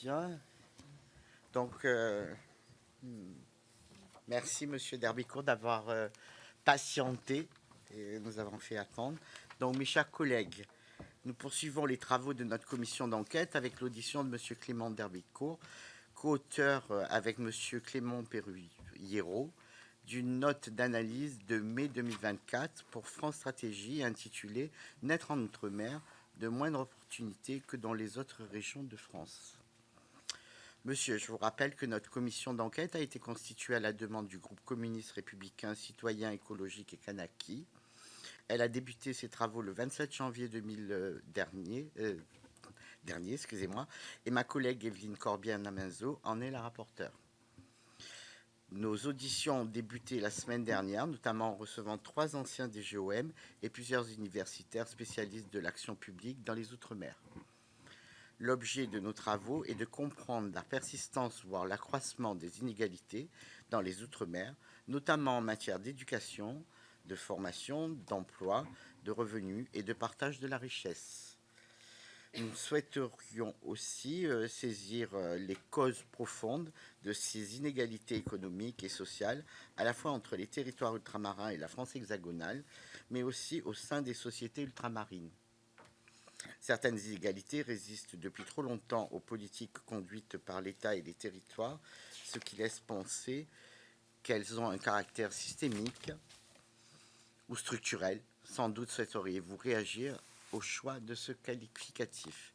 Bien. Donc, hmm, merci, Monsieur Derbicourt, d'avoir patienté et nous avons fait attendre. Donc, mes chers collègues, nous poursuivons les travaux de notre commission d'enquête avec l'audition de Monsieur Clément Derbicourt, co-auteur avec Monsieur Clément Perruillero d'une note d'analyse de mai 2024 pour France Stratégie intitulée Naître en Outre-mer, de moindres opportunités que dans les autres régions de France. Monsieur, je vous rappelle que notre commission d'enquête a été constituée à la demande du groupe communiste républicain citoyen écologique et Kanaki. Elle a débuté ses travaux le 27 janvier 2000 dernier, excusez-moi, et ma collègue Evelyne Corbière-Namenzo en est la rapporteure. Nos auditions ont débuté la semaine dernière, notamment en recevant 3 anciens des GOM et plusieurs universitaires spécialistes de l'action publique dans les Outre-mer. L'objet de nos travaux est de comprendre la persistance, voire l'accroissement des inégalités dans les Outre-mer, notamment en matière d'éducation, de formation, d'emploi, de revenus et de partage de la richesse. Nous souhaiterions aussi saisir les causes profondes de ces inégalités économiques et sociales, à la fois entre les territoires ultramarins et la France hexagonale, mais aussi au sein des sociétés ultramarines. Certaines inégalités résistent depuis trop longtemps aux politiques conduites par l'État et les territoires, ce qui laisse penser qu'elles ont un caractère systémique ou structurel. Sans doute souhaiteriez-vous réagir au choix de ce qualificatif.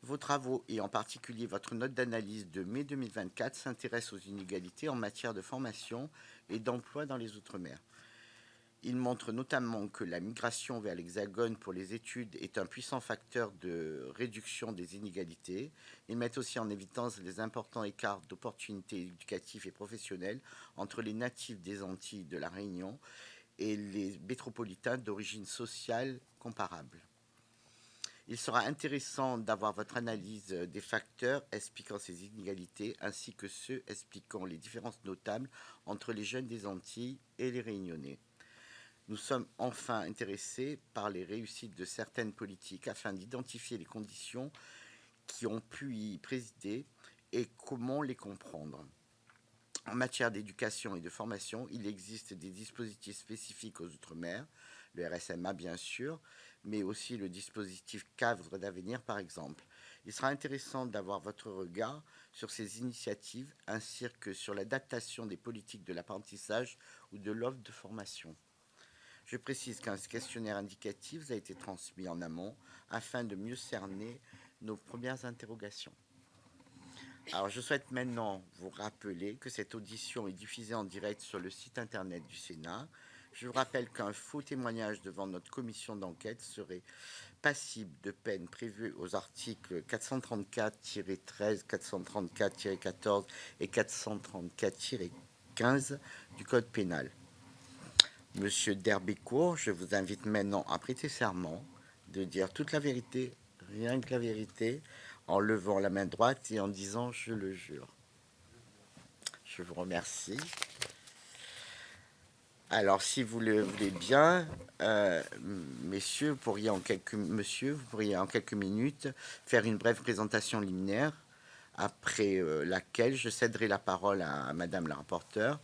Vos travaux, et en particulier votre note d'analyse de mai 2024, s'intéressent aux inégalités en matière de formation et d'emploi dans les Outre-mer. Il montre notamment que la migration vers l'Hexagone pour les études est un puissant facteur de réduction des inégalités. Ils mettent aussi en évidence les importants écarts d'opportunités éducatives et professionnelles entre les natifs des Antilles de la Réunion et les métropolitains d'origine sociale comparable. Il sera intéressant d'avoir votre analyse des facteurs expliquant ces inégalités ainsi que ceux expliquant les différences notables entre les jeunes des Antilles et les Réunionnais. Nous sommes enfin intéressés par les réussites de certaines politiques afin d'identifier les conditions qui ont pu y présider et comment les comprendre. En matière d'éducation et de formation, il existe des dispositifs spécifiques aux Outre-mer, le RSMA bien sûr, mais aussi le dispositif Cadre d'avenir par exemple. Il sera intéressant d'avoir votre regard sur ces initiatives ainsi que sur l'adaptation des politiques de l'apprentissage ou de l'offre de formation. Je précise qu'un questionnaire indicatif a été transmis en amont afin de mieux cerner nos premières interrogations. Alors, je souhaite maintenant vous rappeler que cette audition est diffusée en direct sur le site internet du Sénat. Je vous rappelle qu'un faux témoignage devant notre commission d'enquête serait passible de peine prévue aux articles 434-13, 434-14 et 434-15 du Code pénal. Monsieur Derbicourt, je vous invite maintenant à prêter serment de dire toute la vérité, rien que la vérité, en levant la main droite et en disant « je le jure ». Je vous remercie. Alors, si vous le voulez bien, messieurs, vous pourriez en quelques minutes faire une brève présentation liminaire, après laquelle je céderai la parole à Madame la rapporteure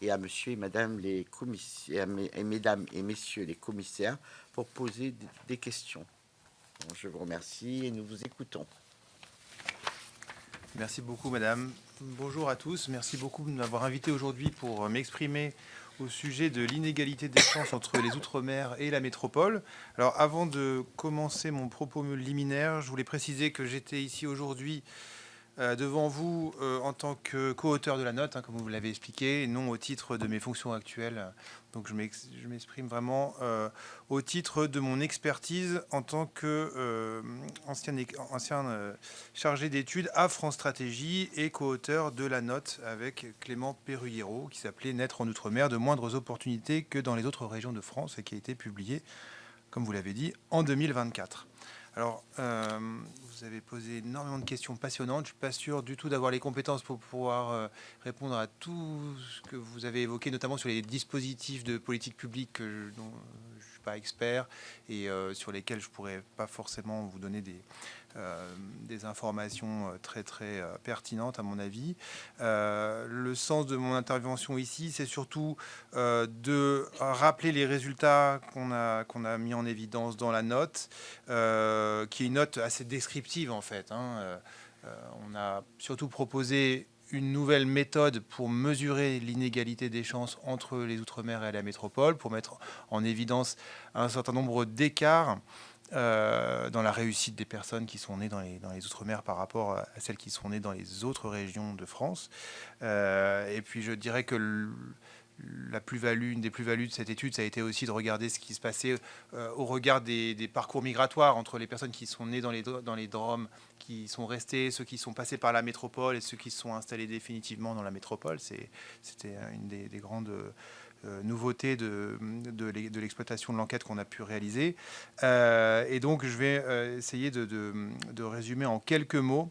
et à monsieur et madame les commissaires, et mesdames et messieurs les commissaires pour poser des questions. Bon, je vous remercie et nous vous écoutons. Merci beaucoup, madame. Bonjour à tous. Merci beaucoup de m'avoir invité aujourd'hui pour m'exprimer au sujet de l'inégalité des chances entre les Outre-mer et la métropole. Alors, avant de commencer mon propos liminaire, je voulais préciser que j'étais ici aujourd'hui devant vous en tant que co-auteur de la note, comme vous l'avez expliqué, et non au titre de mes fonctions actuelles. Donc je m'exprime vraiment au titre de mon expertise en tant qu'ancien chargé d'études à France Stratégie et co-auteur de la note avec Clément Perruillero qui s'appelait « Naître en Outre-mer, de moindres opportunités que dans les autres régions de France » et qui a été publiée, comme vous l'avez dit, en 2024. Alors, vous avez posé énormément de questions passionnantes. Je ne suis pas sûr du tout d'avoir les compétences pour pouvoir répondre à tout ce que vous avez évoqué, notamment sur les dispositifs de politique publique dont je ne suis pas expert et sur lesquels je ne pourrais pas forcément vous donner des informations très très pertinentes à mon avis. Le sens de mon intervention ici, c'est surtout de rappeler les résultats qu'on a mis en évidence dans la note, qui est une note assez descriptive en fait. On a surtout proposé une nouvelle méthode pour mesurer l'inégalité des chances entre les Outre-mer et la métropole, pour mettre en évidence un certain nombre d'écarts dans la réussite des personnes qui sont nées dans les Outre-mer par rapport à celles qui sont nées dans les autres régions de France. Et puis je dirais que une des plus-values de cette étude, ça a été aussi de regarder ce qui se passait au regard des parcours migratoires entre les personnes qui sont nées dans les DROM, qui sont restées, ceux qui sont passés par la métropole et ceux qui se sont installés définitivement dans la métropole. C'était une des grandes nouveautés de l'exploitation de l'enquête qu'on a pu réaliser. Et donc, je vais essayer de résumer en quelques mots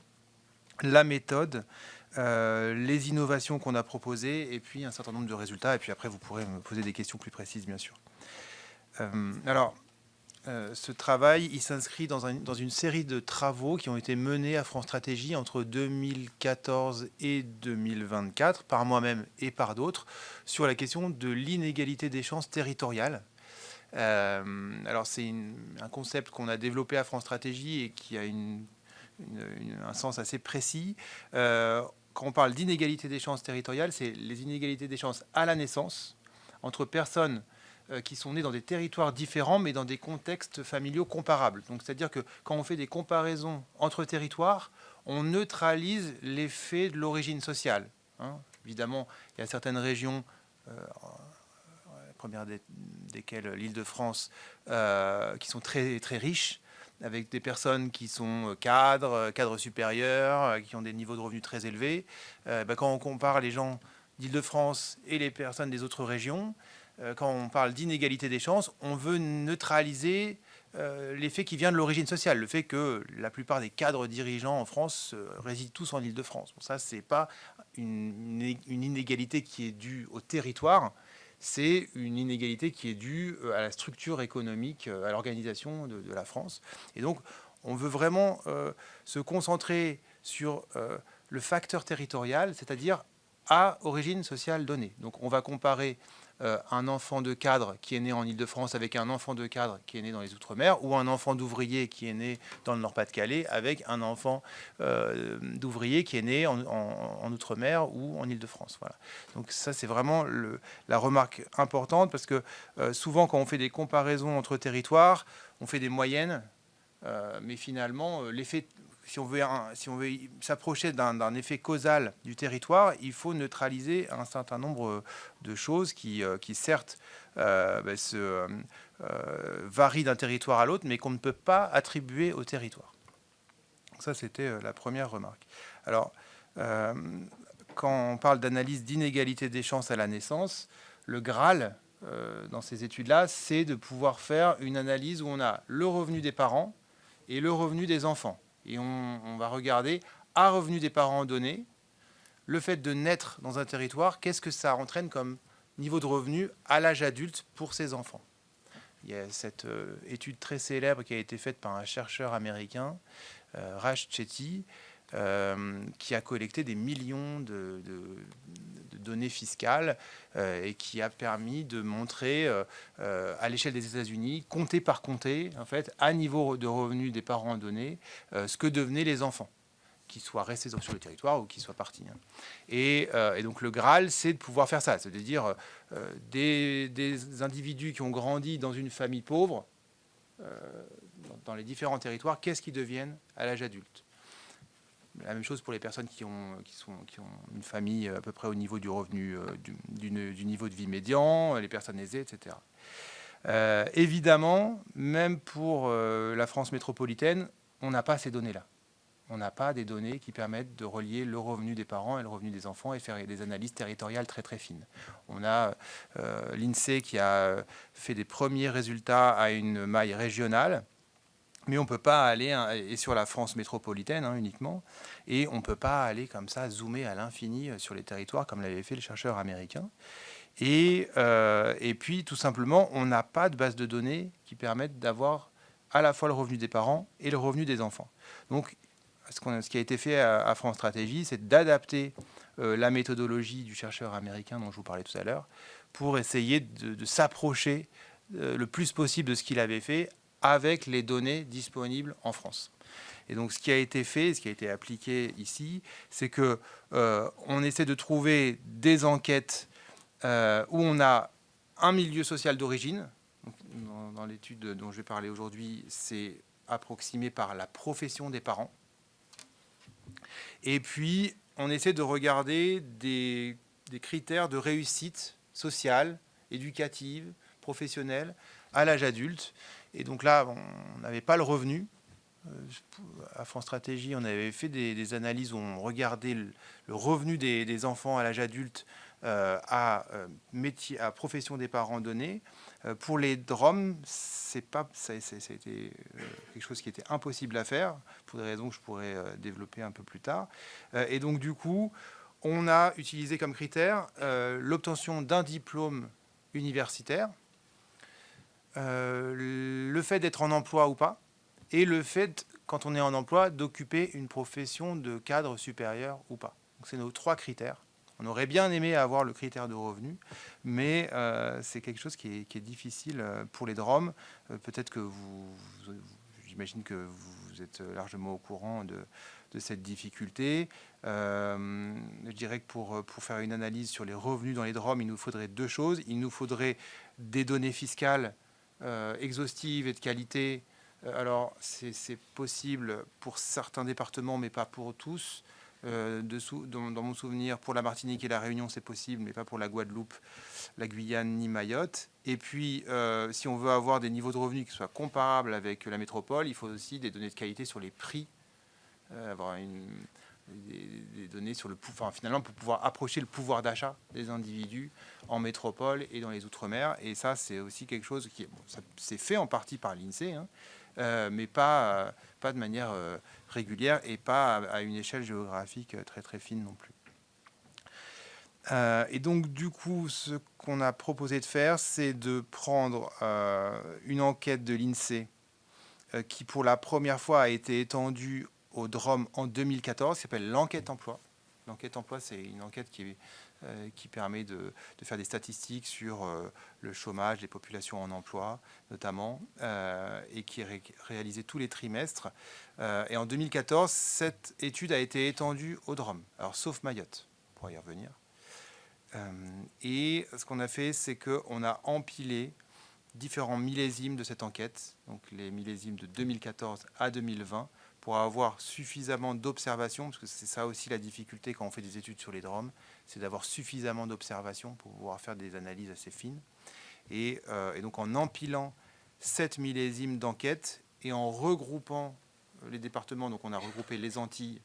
la méthode, les innovations qu'on a proposées et puis un certain nombre de résultats. Et puis après, vous pourrez me poser des questions plus précises, bien sûr. Ce travail, il s'inscrit dans une série de travaux qui ont été menés à France Stratégie entre 2014 et 2024, par moi-même et par d'autres, sur la question de l'inégalité des chances territoriales. Alors, c'est un concept qu'on a développé à France Stratégie et qui a un sens assez précis. Quand on parle d'inégalité des chances territoriales, c'est les inégalités des chances à la naissance entre personnes qui sont nées dans des territoires différents, mais dans des contextes familiaux comparables. Donc, c'est-à-dire que quand on fait des comparaisons entre territoires, on neutralise l'effet de l'origine sociale. Évidemment, il y a certaines régions, la première desquelles l'Île-de-France, qui sont très, très riches, avec des personnes qui sont cadres supérieurs, qui ont des niveaux de revenus très élevés. Quand on compare les gens d'Île-de-France et les personnes des autres régions, quand on parle d'inégalité des chances, on veut neutraliser l'effet qui vient de l'origine sociale, le fait que la plupart des cadres dirigeants en France résident tous en Île-de-France. Bon, ça, ce n'est pas une inégalité qui est due au territoire, c'est une inégalité qui est due à la structure économique, à l'organisation de la France. Et donc, on veut vraiment se concentrer sur le facteur territorial, c'est-à-dire à origine sociale donnée. Donc, on va comparer un enfant de cadre qui est né en Île-de-France avec un enfant de cadre qui est né dans les Outre-mer, ou un enfant d'ouvrier qui est né dans le Nord-Pas-de-Calais avec un enfant d'ouvrier qui est né en Outre-mer ou en Île-de-France. Voilà. Donc ça, c'est vraiment la remarque importante, parce que souvent, quand on fait des comparaisons entre territoires, on fait des moyennes, mais finalement, l'effet... Si on veut s'approcher d'un effet causal du territoire, il faut neutraliser un certain nombre de choses qui certes, varient d'un territoire à l'autre, mais qu'on ne peut pas attribuer au territoire. Ça, c'était la première remarque. Alors, quand on parle d'analyse d'inégalité des chances à la naissance, le Graal, dans ces études-là, c'est de pouvoir faire une analyse où on a le revenu des parents et le revenu des enfants. Et on va regarder, à revenu des parents donné, le fait de naître dans un territoire, qu'est-ce que ça entraîne comme niveau de revenu à l'âge adulte pour ces enfants. Il y a cette étude très célèbre qui a été faite par un chercheur américain, Raj Chetty, qui a collecté des millions de données fiscales et qui a permis de montrer à l'échelle des États-Unis, comté par comté, en fait, à niveau de revenus des parents donnés, ce que devenaient les enfants, qu'ils soient restés sur le territoire ou qu'ils soient partis. Et donc le Graal, c'est de pouvoir faire ça, c'est-à-dire des individus qui ont grandi dans une famille pauvre, dans les différents territoires, qu'est-ce qu'ils deviennent à l'âge adulte. La même chose pour les personnes qui ont une famille à peu près au niveau du revenu, du niveau de vie médian, les personnes aisées, etc. Évidemment, même pour la France métropolitaine, on n'a pas ces données-là. On n'a pas des données qui permettent de relier le revenu des parents et le revenu des enfants et faire des analyses territoriales très très fines. On a l'INSEE qui a fait des premiers résultats à une maille régionale, mais on ne peut pas aller, et sur la France métropolitaine uniquement, et on ne peut pas aller comme ça, zoomer à l'infini sur les territoires, comme l'avait fait le chercheur américain. Et puis, tout simplement, on n'a pas de base de données qui permettent d'avoir à la fois le revenu des parents et le revenu des enfants. Donc, ce qui a été fait à France Stratégie, c'est d'adapter la méthodologie du chercheur américain dont je vous parlais tout à l'heure pour essayer de s'approcher le plus possible de ce qu'il avait fait avec les données disponibles en France. Et donc, ce qui a été fait, ce qui a été appliqué ici, c'est que on essaie de trouver des enquêtes où on a un milieu social d'origine. Dans l'étude dont je vais parler aujourd'hui, c'est approximé par la profession des parents. Et puis, on essaie de regarder des critères de réussite sociale, éducative, professionnelle à l'âge adulte. Et donc là, on n'avait pas le revenu. À France Stratégie, on avait fait des analyses où on regardait le revenu des enfants à l'âge adulte à profession des parents donnée. Pour les DROM, c'était quelque chose qui était impossible à faire, pour des raisons que je pourrais développer un peu plus tard. Et donc, du coup, on a utilisé comme critère l'obtention d'un diplôme universitaire, le fait d'être en emploi ou pas, et le fait, quand on est en emploi, d'occuper une profession de cadre supérieur ou pas. Donc, c'est nos 3 critères. On aurait bien aimé avoir le critère de revenu, mais c'est quelque chose qui est difficile pour les DROM. Peut-être que j'imagine que vous êtes largement au courant de cette difficulté. Je dirais que pour faire une analyse sur les revenus dans les DROM, il nous faudrait 2 choses. Il nous faudrait des données fiscales exhaustives et de qualité. Alors, c'est possible pour certains départements, mais pas pour tous. Dans mon souvenir, pour la Martinique et la Réunion, c'est possible, mais pas pour la Guadeloupe, la Guyane ni Mayotte. Et puis, si on veut avoir des niveaux de revenus qui soient comparables avec la métropole, il faut aussi des données de qualité sur les prix, avoir des données sur finalement, pour pouvoir approcher le pouvoir d'achat des individus en métropole et dans les Outre-mer. Et ça, c'est aussi quelque chose qui c'est fait en partie par l'INSEE, hein, mais pas de manière régulière et pas à une échelle géographique très très fine non plus. Et donc du coup, ce qu'on a proposé de faire, c'est de prendre une enquête de l'INSEE qui pour la première fois a été étendue au DROM en 2014, qui s'appelle l'enquête emploi. L'enquête emploi, c'est une enquête qui permet de faire des statistiques sur le chômage, les populations en emploi notamment, et qui est réalisée tous les trimestres. Et en 2014, cette étude a été étendue au DROM, alors sauf Mayotte, on pourra y revenir. Et ce qu'on a fait, c'est qu'on a empilé différents millésimes de cette enquête, donc les millésimes de 2014 à 2020, pour avoir suffisamment d'observations, parce que c'est ça aussi la difficulté quand on fait des études sur les DROM, c'est d'avoir suffisamment d'observations pour pouvoir faire des analyses assez fines. Et donc en empilant 7 millésimes d'enquête et en regroupant les départements, donc on a regroupé les Antilles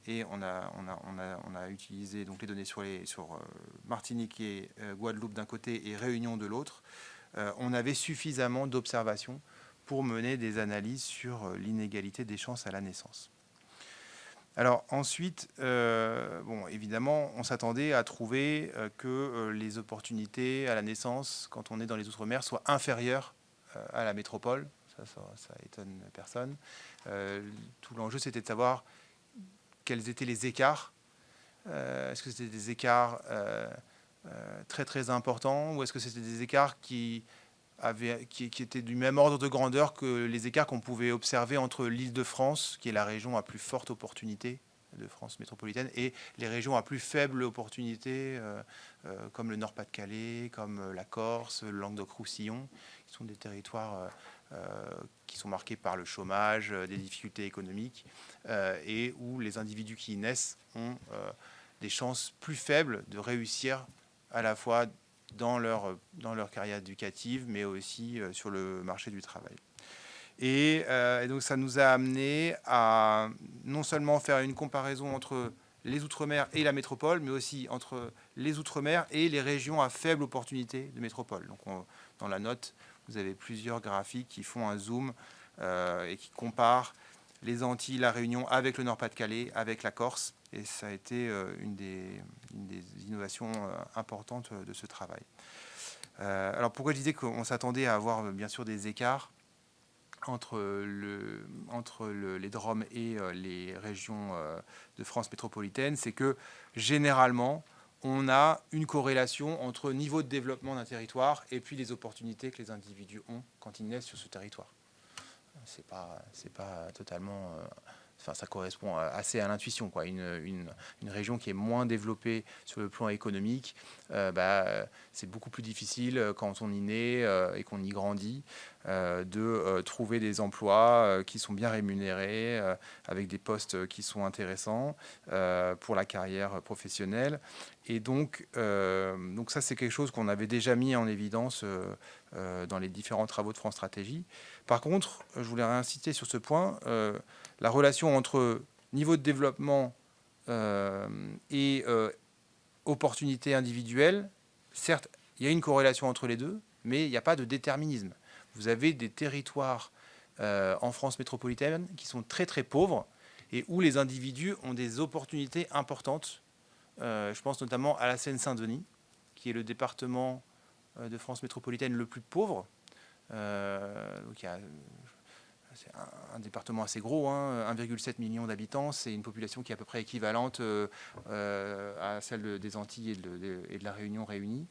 et on a utilisé donc les données sur Martinique et Guadeloupe d'un côté et Réunion de l'autre, on avait suffisamment d'observations pour mener des analyses sur l'inégalité des chances à la naissance. Alors ensuite, évidemment, on s'attendait à trouver que les opportunités à la naissance, quand on est dans les Outre-mer, soient inférieures à la métropole. Ça étonne personne. Tout l'enjeu, c'était de savoir quels étaient les écarts. Est-ce que c'était des écarts très très importants, ou est-ce que c'était des écarts qui étaient du même ordre de grandeur que les écarts qu'on pouvait observer entre l'Île-de-France, qui est la région à plus forte opportunité de France métropolitaine, et les régions à plus faible opportunité, comme le Nord-Pas-de-Calais, comme la Corse, le Languedoc-Roussillon, qui sont des territoires qui sont marqués par le chômage, des difficultés économiques, et où les individus qui y naissent ont des chances plus faibles de réussir à la fois dans leur carrière éducative, mais aussi sur le marché du travail. Et donc ça nous a amené à non seulement faire une comparaison entre les Outre-mer et la métropole, mais aussi entre les Outre-mer et les régions à faible opportunité de métropole. Donc dans la note, vous avez plusieurs graphiques qui font un zoom et qui comparent les Antilles, la Réunion avec le Nord-Pas-de-Calais, avec la Corse. Et ça a été une des innovations importantes de ce travail. Alors pourquoi je disais qu'on s'attendait à avoir bien sûr des écarts les DROM et les régions de France métropolitaine, c'est que généralement, on a une corrélation entre niveau de développement d'un territoire et puis les opportunités que les individus ont quand ils naissent sur ce territoire. C'est pas totalement... Enfin, ça correspond assez à l'intuition, quoi. Une région qui est moins développée sur le plan économique, c'est beaucoup plus difficile quand on y naît et qu'on y grandit de trouver des emplois qui sont bien rémunérés, avec des postes qui sont intéressants pour la carrière professionnelle. Et donc ça, c'est quelque chose qu'on avait déjà mis en évidence dans les différents travaux de France Stratégie. Par contre, je voulais réinsister sur ce point. La relation entre niveau de développement et opportunités individuelles, certes, il y a une corrélation entre les deux, mais il n'y a pas de déterminisme. Vous avez des territoires en France métropolitaine qui sont très très pauvres et où les individus ont des opportunités importantes. Je pense notamment à la Seine-Saint-Denis, qui est le département de France métropolitaine le plus pauvre. Donc c'est un département assez gros, 1,7 million d'habitants. C'est une population qui est à peu près équivalente à celle des Antilles et de la Réunion réunie.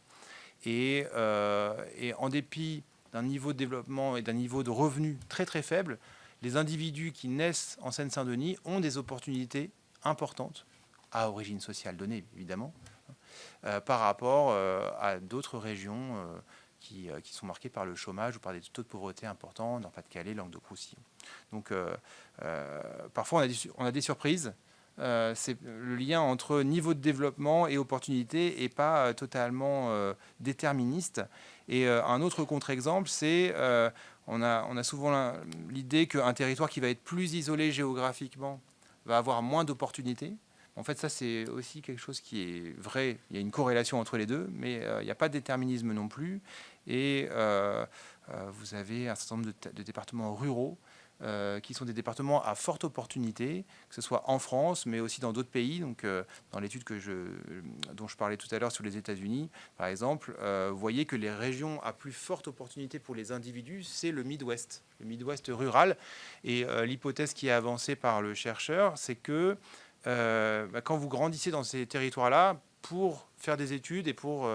Et en dépit d'un niveau de développement et d'un niveau de revenus très très faible, les individus qui naissent en Seine-Saint-Denis ont des opportunités importantes, à origine sociale donnée évidemment, par rapport à d'autres régions qui sont marquées par le chômage ou par des taux de pauvreté importants, dans Pas-de-Calais, Languedoc-Roussillon. Donc parfois on a des surprises. C'est le lien entre niveau de développement et opportunité n'est pas totalement déterministe. Et un autre contre-exemple, c'est on a souvent l'idée qu'un territoire qui va être plus isolé géographiquement va avoir moins d'opportunités. En fait, ça, c'est aussi quelque chose qui est vrai. Il y a une corrélation entre les deux, mais il n'y a pas de déterminisme non plus. Et vous avez un certain nombre de départements ruraux qui sont des départements à forte opportunité, que ce soit en France, mais aussi dans d'autres pays. Donc, dans l'étude dont je parlais tout à l'heure sur les États-Unis, par exemple, vous voyez que les régions à plus forte opportunité pour les individus, c'est le Midwest rural. Et l'hypothèse qui est avancée par le chercheur, c'est que quand vous grandissez dans ces territoires-là, pour faire des études et pour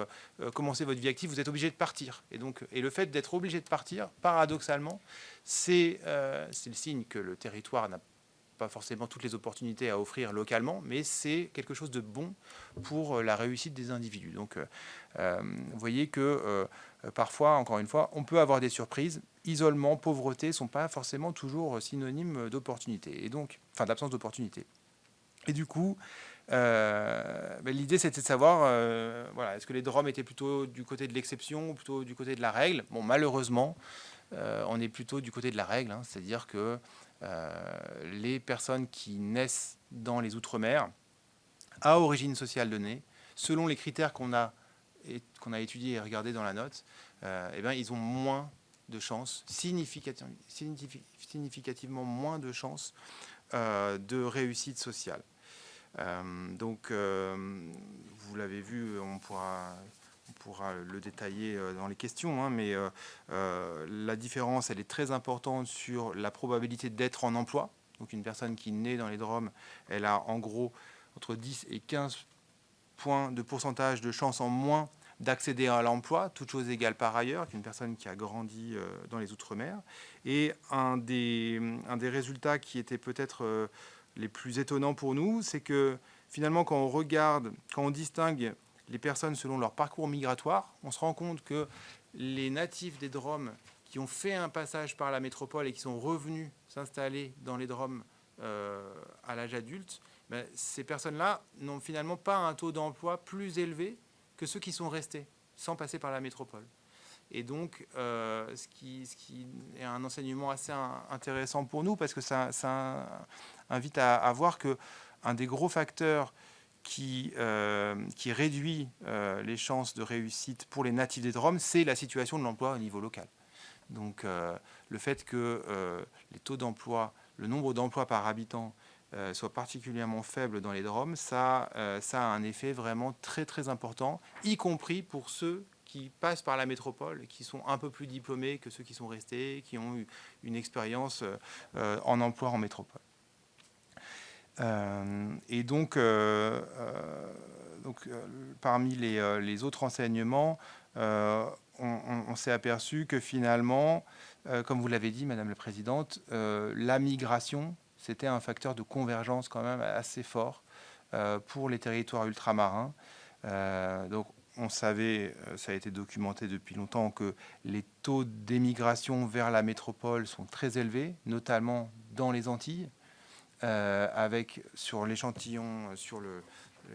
commencer votre vie active, vous êtes obligé de partir. Et le fait d'être obligé de partir, paradoxalement, c'est le signe que le territoire n'a pas forcément toutes les opportunités à offrir localement, mais c'est quelque chose de bon pour la réussite des individus. Donc, vous voyez que parfois, encore une fois, on peut avoir des surprises. Isolement, pauvreté ne sont pas forcément toujours synonymes d'opportunité, et donc, enfin, d'absence d'opportunité. Et du coup, l'idée, c'était de savoir, est-ce que les DROM étaient plutôt du côté de l'exception ou plutôt du côté de la règle. Bon, malheureusement, on est plutôt du côté de la règle, c'est-à-dire que les personnes qui naissent dans les Outre-mer, à origine sociale donnée, selon les critères qu'on a étudiés et regardés dans la note, ils ont moins de chances, significativement moins de chances de réussite sociale. Donc, vous l'avez vu, on pourra le détailler dans les questions, mais la différence, elle est très importante sur la probabilité d'être en emploi. Donc, une personne qui naît dans les DROM, elle a en gros entre 10 et 15 points de pourcentage de chance en moins d'accéder à l'emploi, toute chose égale par ailleurs, qu'une personne qui a grandi dans les Outre-mer. Et un des résultats qui était peut-être les plus étonnants pour nous, c'est que finalement, quand on distingue les personnes selon leur parcours migratoire, on se rend compte que les natifs des DROM qui ont fait un passage par la métropole et qui sont revenus s'installer dans les DROM à l'âge adulte, ces personnes-là n'ont finalement pas un taux d'emploi plus élevé que ceux qui sont restés sans passer par la métropole. Et donc, ce qui est un enseignement assez intéressant pour nous, parce que ça invite à voir qu'un des gros facteurs qui réduit les chances de réussite pour les natifs des DROM, c'est la situation de l'emploi au niveau local. Donc, le fait que les taux d'emploi, le nombre d'emplois par habitant soit particulièrement faible dans les DROM, ça a un effet vraiment très très important, y compris pour ceux qui passent par la métropole, qui sont un peu plus diplômés que ceux qui sont restés, qui ont eu une expérience en emploi en métropole. Et donc, parmi les autres enseignements, on s'est aperçu que finalement, comme vous l'avez dit, Madame la Présidente, la migration, c'était un facteur de convergence quand même assez fort pour les territoires ultramarins. Donc, on savait, ça a été documenté depuis longtemps, que les taux d'émigration vers la métropole sont très élevés, notamment dans les Antilles, avec sur l'échantillon,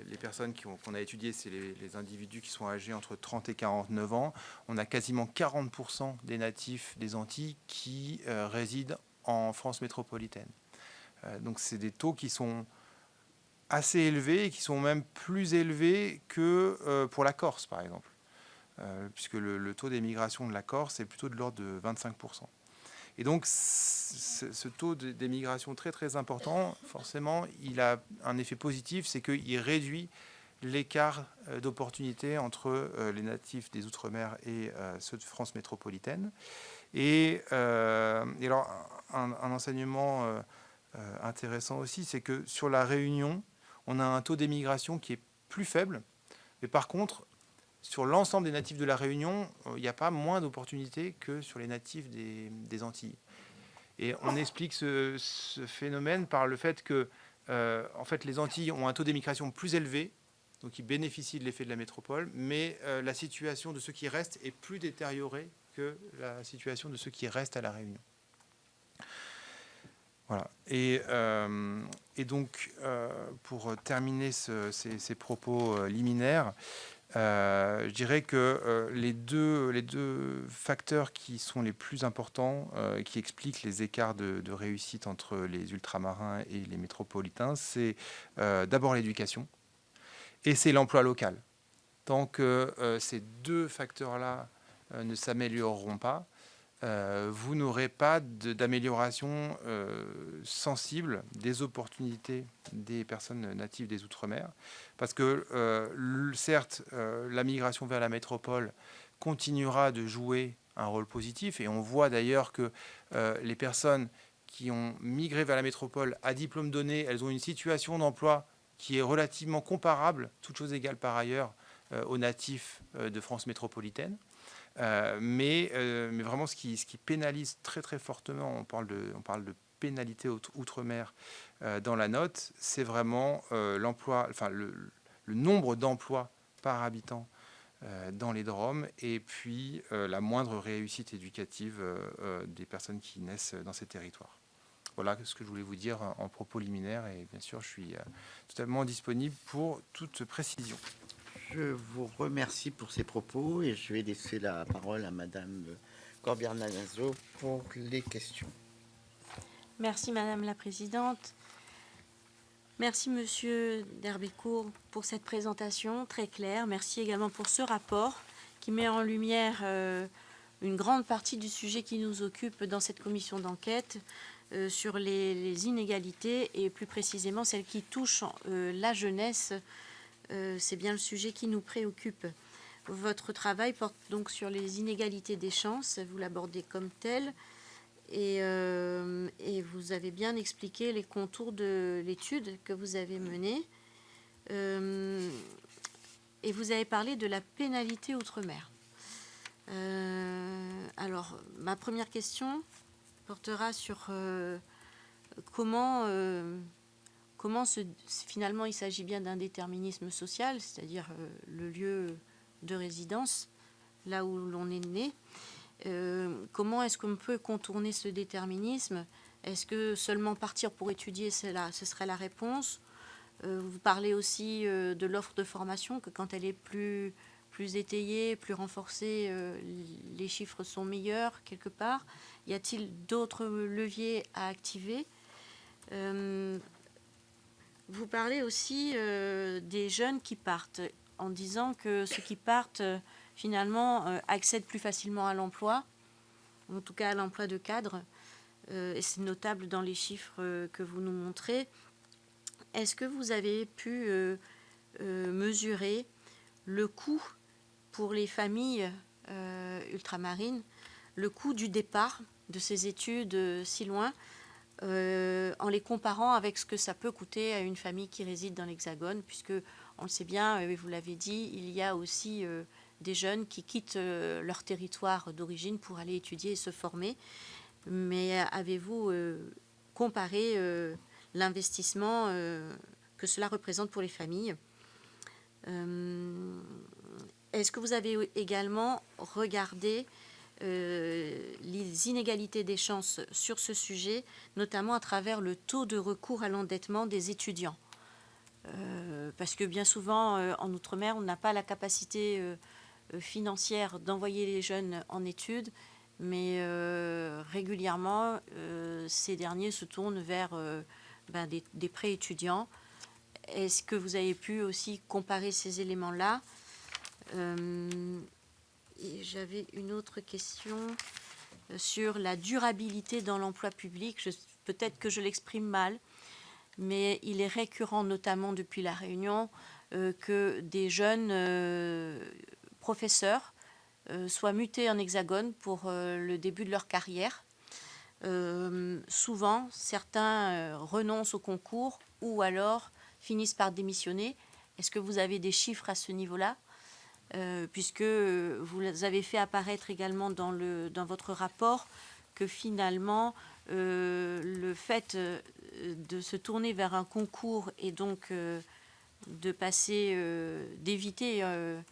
les personnes qu'on a étudiées, c'est les individus qui sont âgés entre 30 et 49 ans. On a quasiment 40% des natifs des Antilles qui résident en France métropolitaine. Donc c'est des taux qui sont assez élevés et qui sont même plus élevés que pour la Corse, par exemple, puisque le taux d'émigration de la Corse est plutôt de l'ordre de 25%. Et donc, ce taux d'émigration très, très important, forcément, il a un effet positif, c'est qu'il réduit l'écart d'opportunités entre les natifs des Outre-mer et ceux de France métropolitaine. Et alors, un enseignement intéressant aussi, c'est que sur la Réunion, on a un taux d'émigration qui est plus faible, mais par contre, sur l'ensemble des natifs de la Réunion, il n'y a pas moins d'opportunités que sur les natifs des Antilles. Et on explique ce phénomène par le fait que en fait, les Antilles ont un taux d'émigration plus élevé, donc ils bénéficient de l'effet de la métropole, mais la situation de ceux qui restent est plus détériorée que la situation de ceux qui restent à la Réunion. Voilà. Et donc, pour terminer ces propos liminaires, je dirais que les deux facteurs qui sont les plus importants, qui expliquent les écarts de réussite entre les ultramarins et les métropolitains, c'est d'abord l'éducation et c'est l'emploi local. Tant que ces deux facteurs-là ne s'amélioreront pas, vous n'aurez pas d'amélioration sensible des opportunités des personnes natives des Outre-mer. Parce que, certes, la migration vers la métropole continuera de jouer un rôle positif. Et on voit d'ailleurs que les personnes qui ont migré vers la métropole à diplôme donné, elles ont une situation d'emploi qui est relativement comparable, toutes choses égales par ailleurs, aux natifs de France métropolitaine. Mais vraiment, ce qui pénalise très très fortement, on parle de pénalité outre-mer dans la note, c'est vraiment l'emploi, enfin le nombre d'emplois par habitant dans les DROM, et puis la moindre réussite éducative des personnes qui naissent dans ces territoires. Voilà ce que je voulais vous dire en propos liminaires, et bien sûr, je suis totalement disponible pour toute précision. Je vous remercie pour ces propos et je vais laisser la parole à Madame Corbière-Naminzo pour les questions. Merci Madame la Présidente. Merci Monsieur d'Herbécourt pour cette présentation très claire. Merci également pour ce rapport qui met en lumière une grande partie du sujet qui nous occupe dans cette commission d'enquête sur les inégalités et plus précisément celles qui touchent la jeunesse. C'est bien le sujet qui nous préoccupe. Votre travail porte donc sur les inégalités des chances, vous l'abordez comme tel, et vous avez bien expliqué les contours de l'étude que vous avez menée. Et vous avez parlé de la pénalité outre-mer. Alors, ma première question portera sur comment finalement il s'agit bien d'un déterminisme social, c'est-à-dire le lieu de résidence, là où l'on est né. Comment est-ce qu'on peut contourner ce déterminisme? Est-ce que seulement partir pour étudier, ce serait la réponse? Vous parlez aussi de l'offre de formation, que quand elle est plus étayée, plus renforcée, les chiffres sont meilleurs quelque part. Y a-t-il d'autres leviers à activer? Vous parlez aussi des jeunes qui partent, en disant que ceux qui partent, finalement, accèdent plus facilement à l'emploi, en tout cas à l'emploi de cadre, et c'est notable dans les chiffres que vous nous montrez. Est-ce que vous avez pu mesurer le coût pour les familles ultramarines, le coût du départ de ces études si loin, en les comparant avec ce que ça peut coûter à une famille qui réside dans l'Hexagone, puisque, on le sait bien, et vous l'avez dit, il y a aussi des jeunes qui quittent leur territoire d'origine pour aller étudier et se former. Mais avez-vous comparé l'investissement que cela représente pour les familles? Est-ce que vous avez également regardé les inégalités des chances sur ce sujet, notamment à travers le taux de recours à l'endettement des étudiants? Parce que bien souvent, en Outre-mer, on n'a pas la capacité financière d'envoyer les jeunes en études, mais régulièrement, ces derniers se tournent vers des prêts étudiants. Est-ce que vous avez pu aussi comparer ces éléments-là? Et j'avais une autre question sur la durabilité dans l'emploi public. Peut-être que je l'exprime mal, mais il est récurrent, notamment depuis la Réunion, que des jeunes professeurs soient mutés en Hexagone pour le début de leur carrière. Souvent, certains renoncent au concours ou alors finissent par démissionner. Est-ce que vous avez des chiffres à ce niveau-là? Puisque vous avez fait apparaître également dans votre rapport que finalement, le fait de se tourner vers un concours et donc de passer, d'éviter... alors,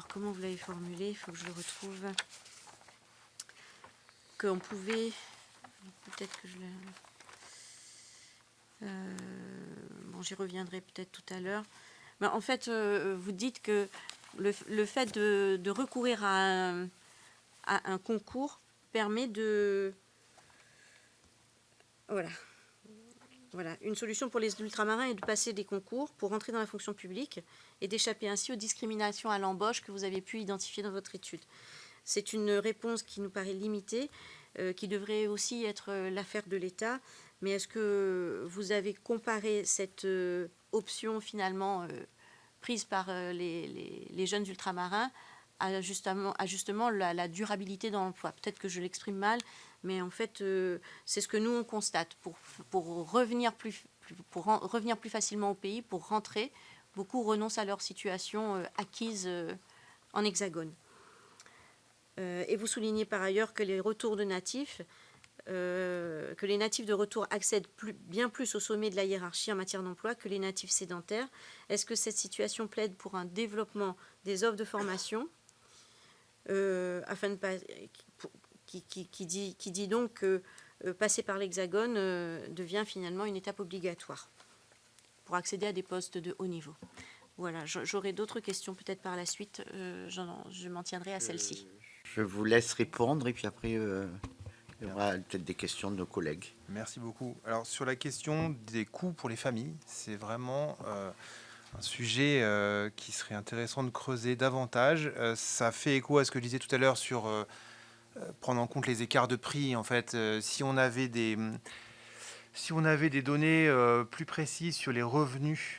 comment vous l'avez formulé? Il faut que je le retrouve. Qu'on pouvait... Peut-être que je l'ai... bon, j'y reviendrai peut-être tout à l'heure. Mais en fait, vous dites que le fait de recourir à un concours permet de... Voilà. Une solution pour les ultramarins est de passer des concours pour entrer dans la fonction publique et d'échapper ainsi aux discriminations à l'embauche que vous avez pu identifier dans votre étude. C'est une réponse qui nous paraît limitée, qui devrait aussi être l'affaire de l'État. Mais est-ce que vous avez comparé cette option finalement prise par les jeunes ultramarins à justement la durabilité dans l'emploi? Peut-être que je l'exprime mal, mais en fait, c'est ce que nous, on constate. Pour revenir plus facilement au pays, pour rentrer, beaucoup renoncent à leur situation acquise en Hexagone. Et vous soulignez par ailleurs que les retours de natifs, que les natifs de retour accèdent bien plus au sommet de la hiérarchie en matière d'emploi que les natifs sédentaires. Est-ce que cette situation plaide pour un développement des offres de formation afin de pas, qui dit donc que passer par l'Hexagone devient finalement une étape obligatoire pour accéder à des postes de haut niveau? Voilà, j'aurai d'autres questions peut-être par la suite. Je m'en tiendrai à celle-ci. Je vous laisse répondre et puis après, il y aura peut-être des questions de nos collègues. Merci beaucoup. Alors, sur la question des coûts pour les familles, c'est vraiment un sujet qui serait intéressant de creuser davantage. Ça fait écho à ce que je disais tout à l'heure sur prendre en compte les écarts de prix. En fait, si on avait des données plus précises sur les revenus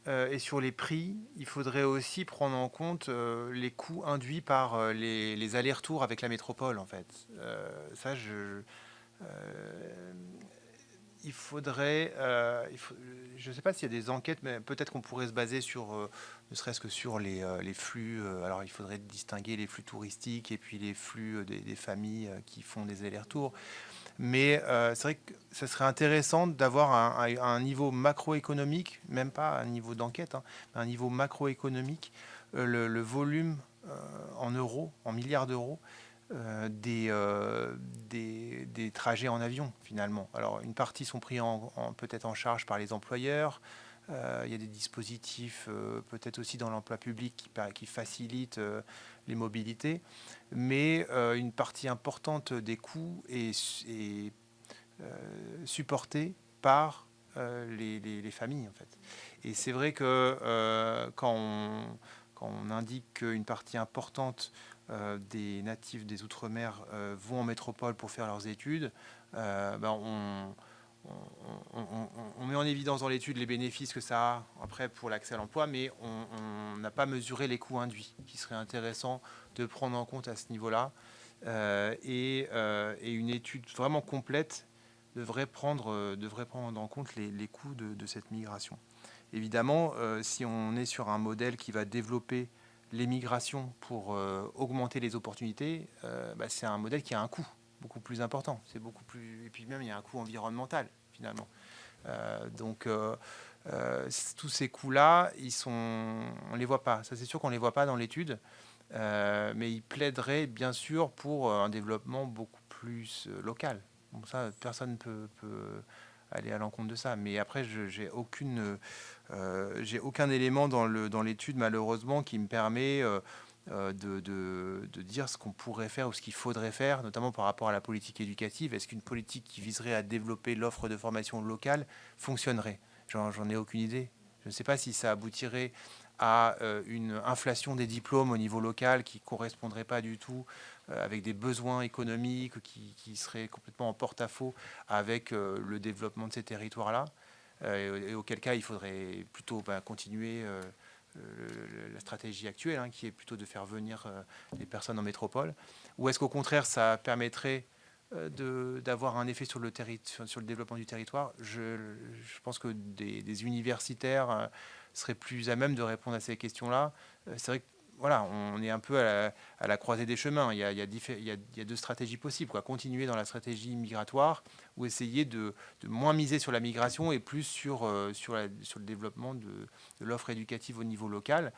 et sur les prix, il faudrait aussi prendre en compte les coûts induits par les allers-retours avec la métropole. En fait, il faudrait, je ne sais pas s'il y a des enquêtes, mais peut-être qu'on pourrait se baser sur, ne serait-ce que sur les flux. Alors, il faudrait distinguer les flux touristiques et puis les flux des familles qui font des allers-retours. Mais c'est vrai que ça serait intéressant d'avoir un niveau macroéconomique, même pas un niveau d'enquête, hein, mais un niveau macroéconomique, le volume en euros, en milliards d'euros, des trajets en avion, finalement. Alors, une partie sont pris peut-être en charge par les employeurs. Il y a des dispositifs, peut-être aussi dans l'emploi public, qui facilitent les mobilités. Mais une partie importante des coûts est supportée par les familles, en fait. Et c'est vrai que quand on indique qu'une partie importante des natifs des Outre-mer vont en métropole pour faire leurs études, on met en évidence dans l'étude les bénéfices que ça a après pour l'accès à l'emploi, mais on n'a pas mesuré les coûts induits, qui serait intéressant de prendre en compte à ce niveau-là. Et une étude vraiment complète devrait prendre en compte les coûts de cette migration. Évidemment, si on est sur un modèle qui va développer les migrations pour augmenter les opportunités, c'est un modèle qui a un coût beaucoup plus important. C'est beaucoup plus, et puis même il y a un coût environnemental finalement. Donc tous ces coûts-là, on les voit pas. Ça c'est sûr qu'on les voit pas dans l'étude, mais ils plaideraient bien sûr pour un développement beaucoup plus local. Bon, ça, personne peut aller à l'encontre de ça. Mais après, j'ai aucun élément dans l'étude malheureusement qui me permet de dire ce qu'on pourrait faire ou ce qu'il faudrait faire, notamment par rapport à la politique éducative. Est-ce qu'une politique qui viserait à développer l'offre de formation locale fonctionnerait? J'en ai aucune idée. Je ne sais pas si ça aboutirait à une inflation des diplômes au niveau local qui ne correspondrait pas du tout avec des besoins économiques qui seraient complètement en porte-à-faux avec le développement de ces territoires-là. Et auquel cas, il faudrait plutôt continuer la stratégie actuelle, qui est plutôt de faire venir les personnes en métropole. Ou est-ce qu'au contraire, ça permettrait d'avoir un effet sur le développement du territoire? Je pense que des universitaires seraient plus à même de répondre à ces questions-là. C'est vrai que voilà, on est un peu à la croisée des chemins. Il y a deux stratégies possibles, quoi. Continuer dans la stratégie migratoire ou essayer de moins miser sur la migration et plus sur le développement de l'offre éducative au niveau local.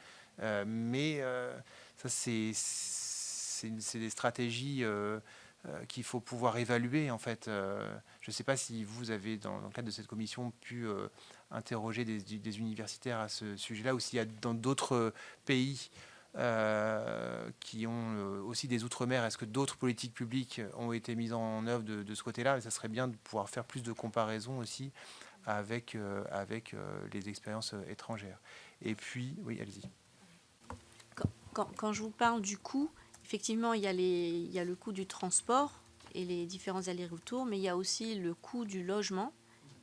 Mais ça, c'est des stratégies qu'il faut pouvoir évaluer, en fait. Je ne sais pas si vous avez, dans le cadre de cette commission, pu interroger des universitaires à ce sujet-là, ou s'il y a dans d'autres pays qui ont aussi des outre-mer, est-ce que d'autres politiques publiques ont été mises en œuvre de ce côté-là? Ça serait bien de pouvoir faire plus de comparaisons aussi avec les expériences étrangères. Et puis, oui, allez-y. Quand je vous parle du coût, effectivement, il y a le coût du transport et les différents allers-retours, mais il y a aussi le coût du logement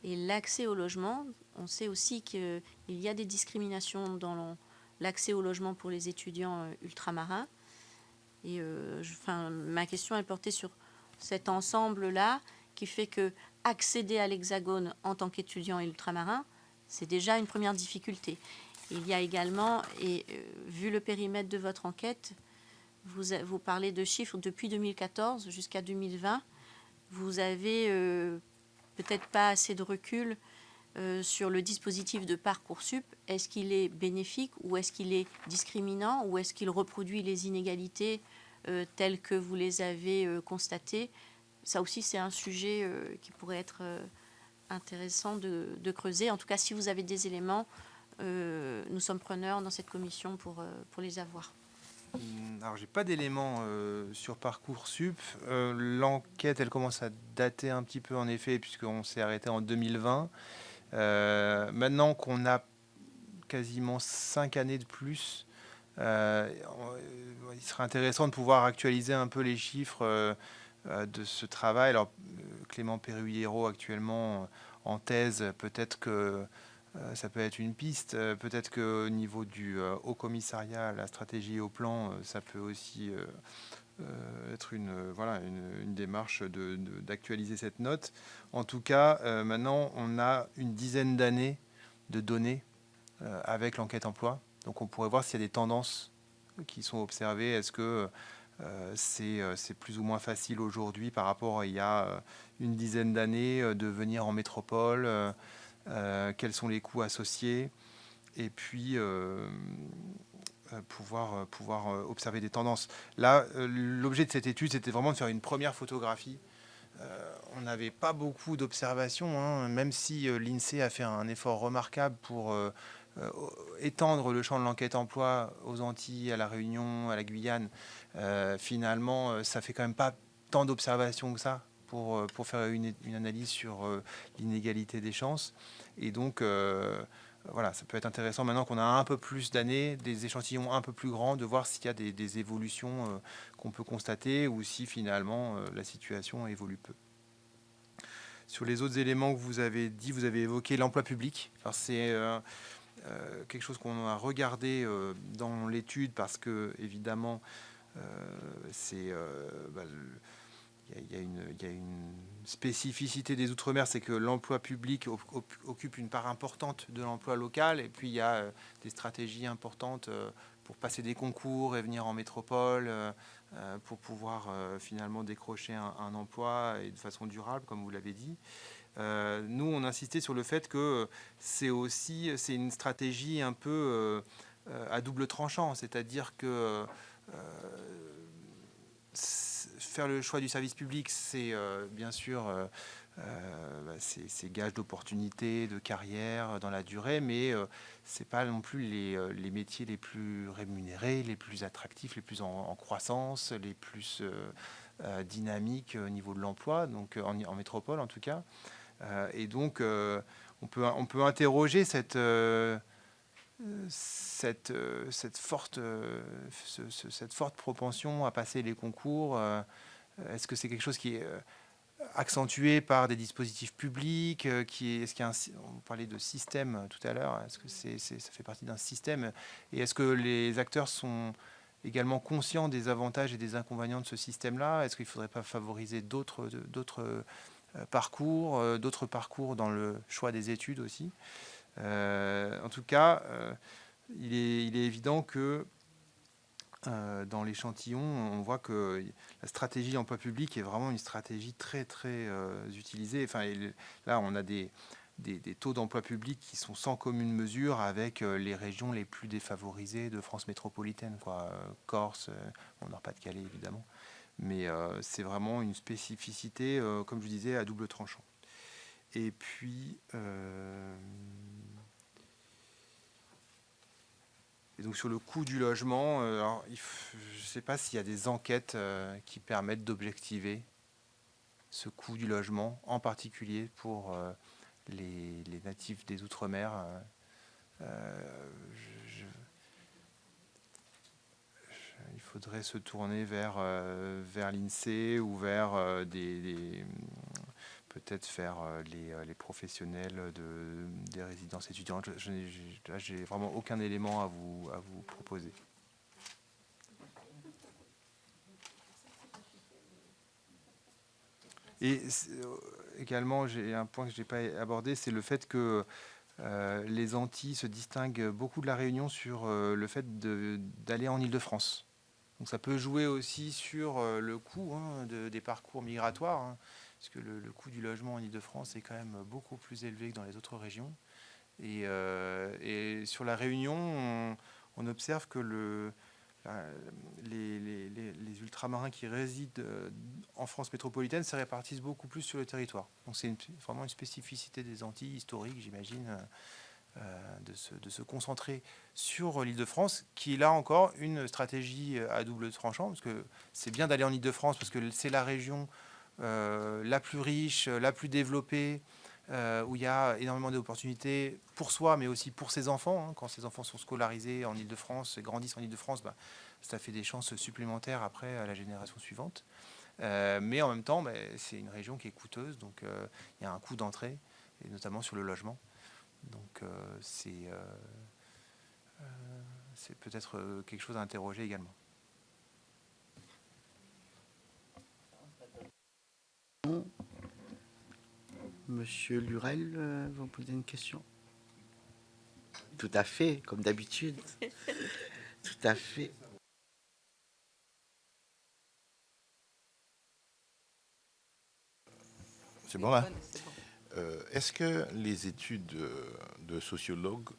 et l'accès au logement. On sait aussi qu'il y a des discriminations dans l'accès au logement pour les étudiants ultramarins. Et ma question est portée sur cet ensemble-là qui fait que accéder à l'Hexagone en tant qu'étudiant ultramarin, c'est déjà une première difficulté. Il y a également, vu le périmètre de votre enquête, vous parlez de chiffres depuis 2014 jusqu'à 2020. Vous avez peut-être pas assez de recul sur le dispositif de Parcoursup. Est-ce qu'il est bénéfique ou est-ce qu'il est discriminant ou est-ce qu'il reproduit les inégalités telles que vous les avez constatées? Ça aussi, c'est un sujet qui pourrait être intéressant de creuser. En tout cas, si vous avez des éléments, nous sommes preneurs dans cette commission pour les avoir. Alors, j'ai pas d'éléments sur Parcoursup. L'enquête, elle commence à dater un petit peu, en effet, puisqu'on s'est arrêté en 2020. Maintenant qu'on a quasiment 5 années de plus, il serait intéressant de pouvoir actualiser un peu les chiffres de ce travail. Alors, Clément Perruillero, actuellement en thèse, peut-être que ça peut être une piste. Peut-être qu'au niveau du Haut Commissariat à la stratégie et au plan, ça peut aussi être une démarche d'actualiser cette note. En tout cas, maintenant, on a une dizaine d'années de données avec l'enquête emploi. Donc, on pourrait voir s'il y a des tendances qui sont observées. Est-ce que c'est plus ou moins facile aujourd'hui par rapport à il y a une dizaine d'années de venir en métropole? Quels sont les coûts associés? Et puis pouvoir observer des tendances. Là, l'objet de cette étude, c'était vraiment de faire une première photographie. On n'avait pas beaucoup d'observations, même si l'INSEE a fait un effort remarquable pour étendre le champ de l'enquête emploi aux Antilles, à la Réunion, à la Guyane. Finalement, ça fait quand même pas tant d'observations que ça pour faire une analyse sur l'inégalité des chances. Et donc, voilà, ça peut être intéressant maintenant qu'on a un peu plus d'années, des échantillons un peu plus grands, de voir s'il y a des évolutions qu'on peut constater ou si finalement la situation évolue peu. Sur les autres éléments que vous avez dit, vous avez évoqué l'emploi public. Alors c'est quelque chose qu'on a regardé dans l'étude parce que, évidemment, il y a une spécificité des Outre-mer, c'est que l'emploi public occupe une part importante de l'emploi local, et puis il y a des stratégies importantes pour passer des concours et venir en métropole, pour pouvoir finalement décrocher un emploi et de façon durable, comme vous l'avez dit. Nous, on insistait sur le fait que c'est une stratégie un peu à double tranchant, c'est-à-dire que faire le choix du service public, c'est bien sûr c'est gage d'opportunité, de carrière dans la durée, mais c'est pas non plus les métiers les plus rémunérés, les plus attractifs, les plus en croissance, les plus dynamiques au niveau de l'emploi, donc en métropole en tout cas. Et donc on peut interroger cette forte propension à passer les concours. Est-ce que c'est quelque chose qui est accentué par des dispositifs publics est-ce qu'il y a on parlait de système tout à l'heure, est-ce que ça fait partie d'un système, et est-ce que les acteurs sont également conscients des avantages et des inconvénients de ce système-là? Est-ce qu'il ne faudrait pas favoriser d'autres parcours dans le choix des études aussi? En tout cas, il est évident que dans l'échantillon, on voit que la stratégie emploi public est vraiment une stratégie très très utilisée. Enfin, là, on a des taux d'emploi public qui sont sans commune mesure avec les régions les plus défavorisées de France métropolitaine, quoi. Corse, Nord-Pas-de-Calais évidemment. Mais c'est vraiment une spécificité, comme je disais, à double tranchant. Et puis, et donc sur le coût du logement, alors, je ne sais pas s'il y a des enquêtes qui permettent d'objectiver ce coût du logement, en particulier pour les natifs des Outre-mer. Il faudrait se tourner vers l'INSEE ou vers peut-être faire les professionnels des résidences étudiantes. Là, j'ai vraiment aucun élément à vous proposer. Et également, j'ai un point que je n'ai pas abordé, c'est le fait que les Antilles se distinguent beaucoup de la Réunion sur le fait d'aller en Île-de-France. Donc ça peut jouer aussi sur le coût des parcours migratoires, hein, parce que le coût du logement en Île-de-France est quand même beaucoup plus élevé que dans les autres régions. Et sur la Réunion, on observe que les ultramarins qui résident en France métropolitaine se répartissent beaucoup plus sur le territoire. Donc c'est vraiment une spécificité des Antilles historiques, j'imagine, de se concentrer sur l'Île-de-France, qui est là encore une stratégie à double tranchant, parce que c'est bien d'aller en Île-de-France, parce que c'est la région la plus riche, la plus développée, où il y a énormément d'opportunités pour soi, mais aussi pour ses enfants. Hein. Quand ses enfants sont scolarisés en Île-de-France, grandissent en Île-de-France, ça fait des chances supplémentaires après à la génération suivante. Mais en même temps, c'est une région qui est coûteuse, donc il y a un coût d'entrée, et notamment sur le logement. Donc c'est peut-être quelque chose à interroger également. Monsieur Lurel, vous posez une question? Tout à fait, comme d'habitude. Tout à fait. C'est bon là. Est-ce que les études de sociologues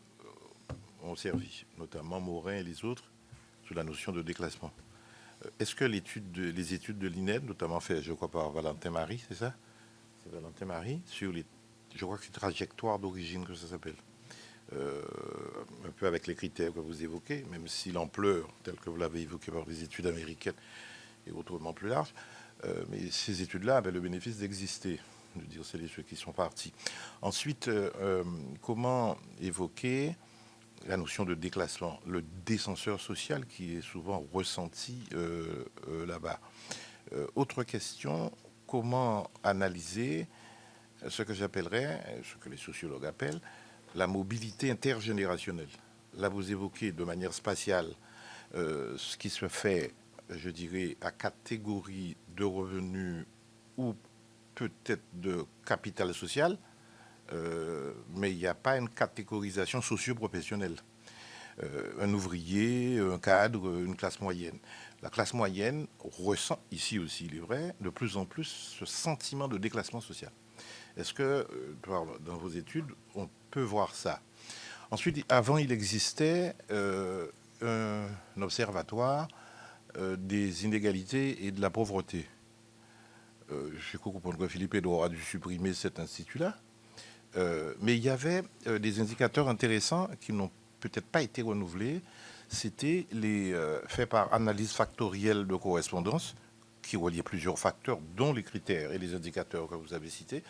ont servi, notamment Morin et les autres, sur la notion de déclassement? Est-ce que les études de l'INED, notamment faites, je crois, par Valentin Marie, c'est ça? C'est Valentin Marie, sur je crois que c'est trajectoire d'origine que ça s'appelle. Un peu avec les critères que vous évoquez, même si l'ampleur, telle que vous l'avez évoquée par les études américaines, est autrement plus large. Mais ces études-là avaient le bénéfice d'exister. Je veux dire, c'est ceux qui sont partis. Ensuite, comment évoquer la notion de déclassement, le décenseur social qui est souvent ressenti là-bas. Autre question, comment analyser ce que j'appellerais, ce que les sociologues appellent, la mobilité intergénérationnelle. Là, vous évoquez de manière spatiale ce qui se fait, je dirais, à catégorie de revenus ou peut-être de capital social, mais il n'y a pas une catégorisation socio-professionnelle. Un ouvrier, un cadre, une classe moyenne. La classe moyenne ressent, ici aussi il est vrai, de plus en plus ce sentiment de déclassement social. Est-ce que, dans vos études, on peut voir ça? Ensuite, avant, il existait un observatoire des inégalités et de la pauvreté. Je crois comprendre que Philippe Edouard a dû supprimer cet institut-là. Mais il y avait des indicateurs intéressants qui n'ont peut-être pas été renouvelés. C'était les faits par analyse factorielle de correspondance, qui reliait plusieurs facteurs, dont les critères et les indicateurs que vous avez cités.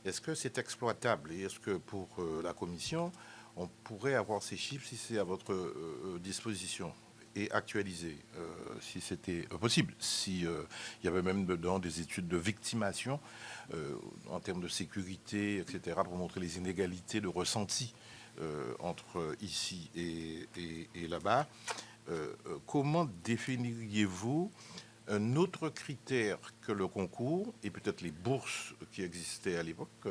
Est-ce que c'est exploitable et est-ce que pour la Commission, on pourrait avoir ces chiffres si c'est à votre disposition et actualisé, si c'était possible, si il y avait même dedans des études de victimation en termes de sécurité, etc., pour montrer les inégalités de ressenti entre ici et là-bas. Comment définiriez-vous un autre critère que le concours et peut-être les bourses qui existaient à l'époque?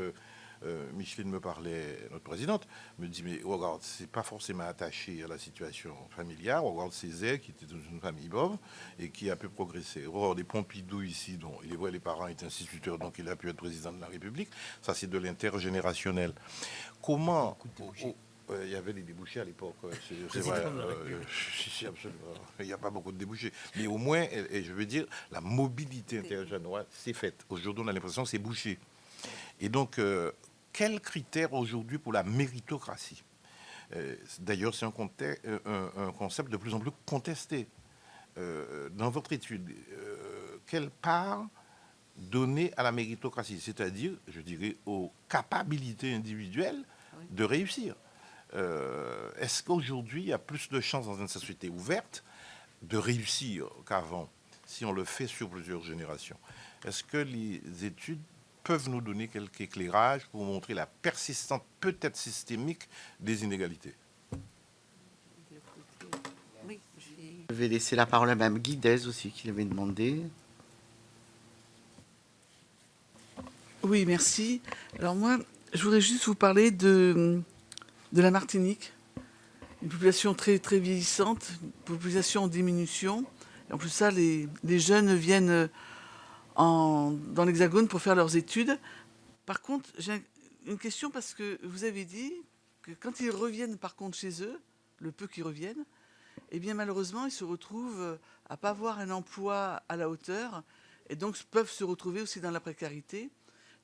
Micheline me parlait, notre présidente, me dit, mais regarde, c'est pas forcément attaché à la situation familiale. Regarde Césaire, qui était dans une famille pauvre et qui a pu progresser. Regarde des Pompidou ici, dont il est vrai, les parents étaient instituteurs, donc il a pu être président de la République. Ça, c'est de l'intergénérationnel. Comment... il y avait des débouchés à l'époque, c'est vrai. Si, absolument. Il n'y a pas beaucoup de débouchés. Mais au moins, et je veux dire, la mobilité intergénérationnelle, c'est faite. Aujourd'hui, on a l'impression que c'est bouché. Et donc, quels critères aujourd'hui pour la méritocratie? D'ailleurs, c'est un concept de plus en plus contesté. Dans votre étude, quelle part donner à la méritocratie, c'est-à-dire, je dirais, aux capacités individuelles de réussir? Est-ce qu'aujourd'hui, il y a plus de chances dans une société ouverte de réussir qu'avant, si on le fait sur plusieurs générations? Est-ce que les études peuvent nous donner quelques éclairages pour montrer la persistance, peut-être systémique, des inégalités? Je vais laisser la parole à Mme Guidez aussi, qui l'avait demandé. Oui, merci. Alors moi, je voudrais juste vous parler de la Martinique. Une population très, très vieillissante, une population en diminution. Et en plus de ça, les jeunes viennent dans l'Hexagone pour faire leurs études. Par contre, j'ai une question parce que vous avez dit que quand ils reviennent par contre chez eux, le peu qu'ils reviennent, eh bien malheureusement, ils se retrouvent à ne pas avoir un emploi à la hauteur et donc peuvent se retrouver aussi dans la précarité.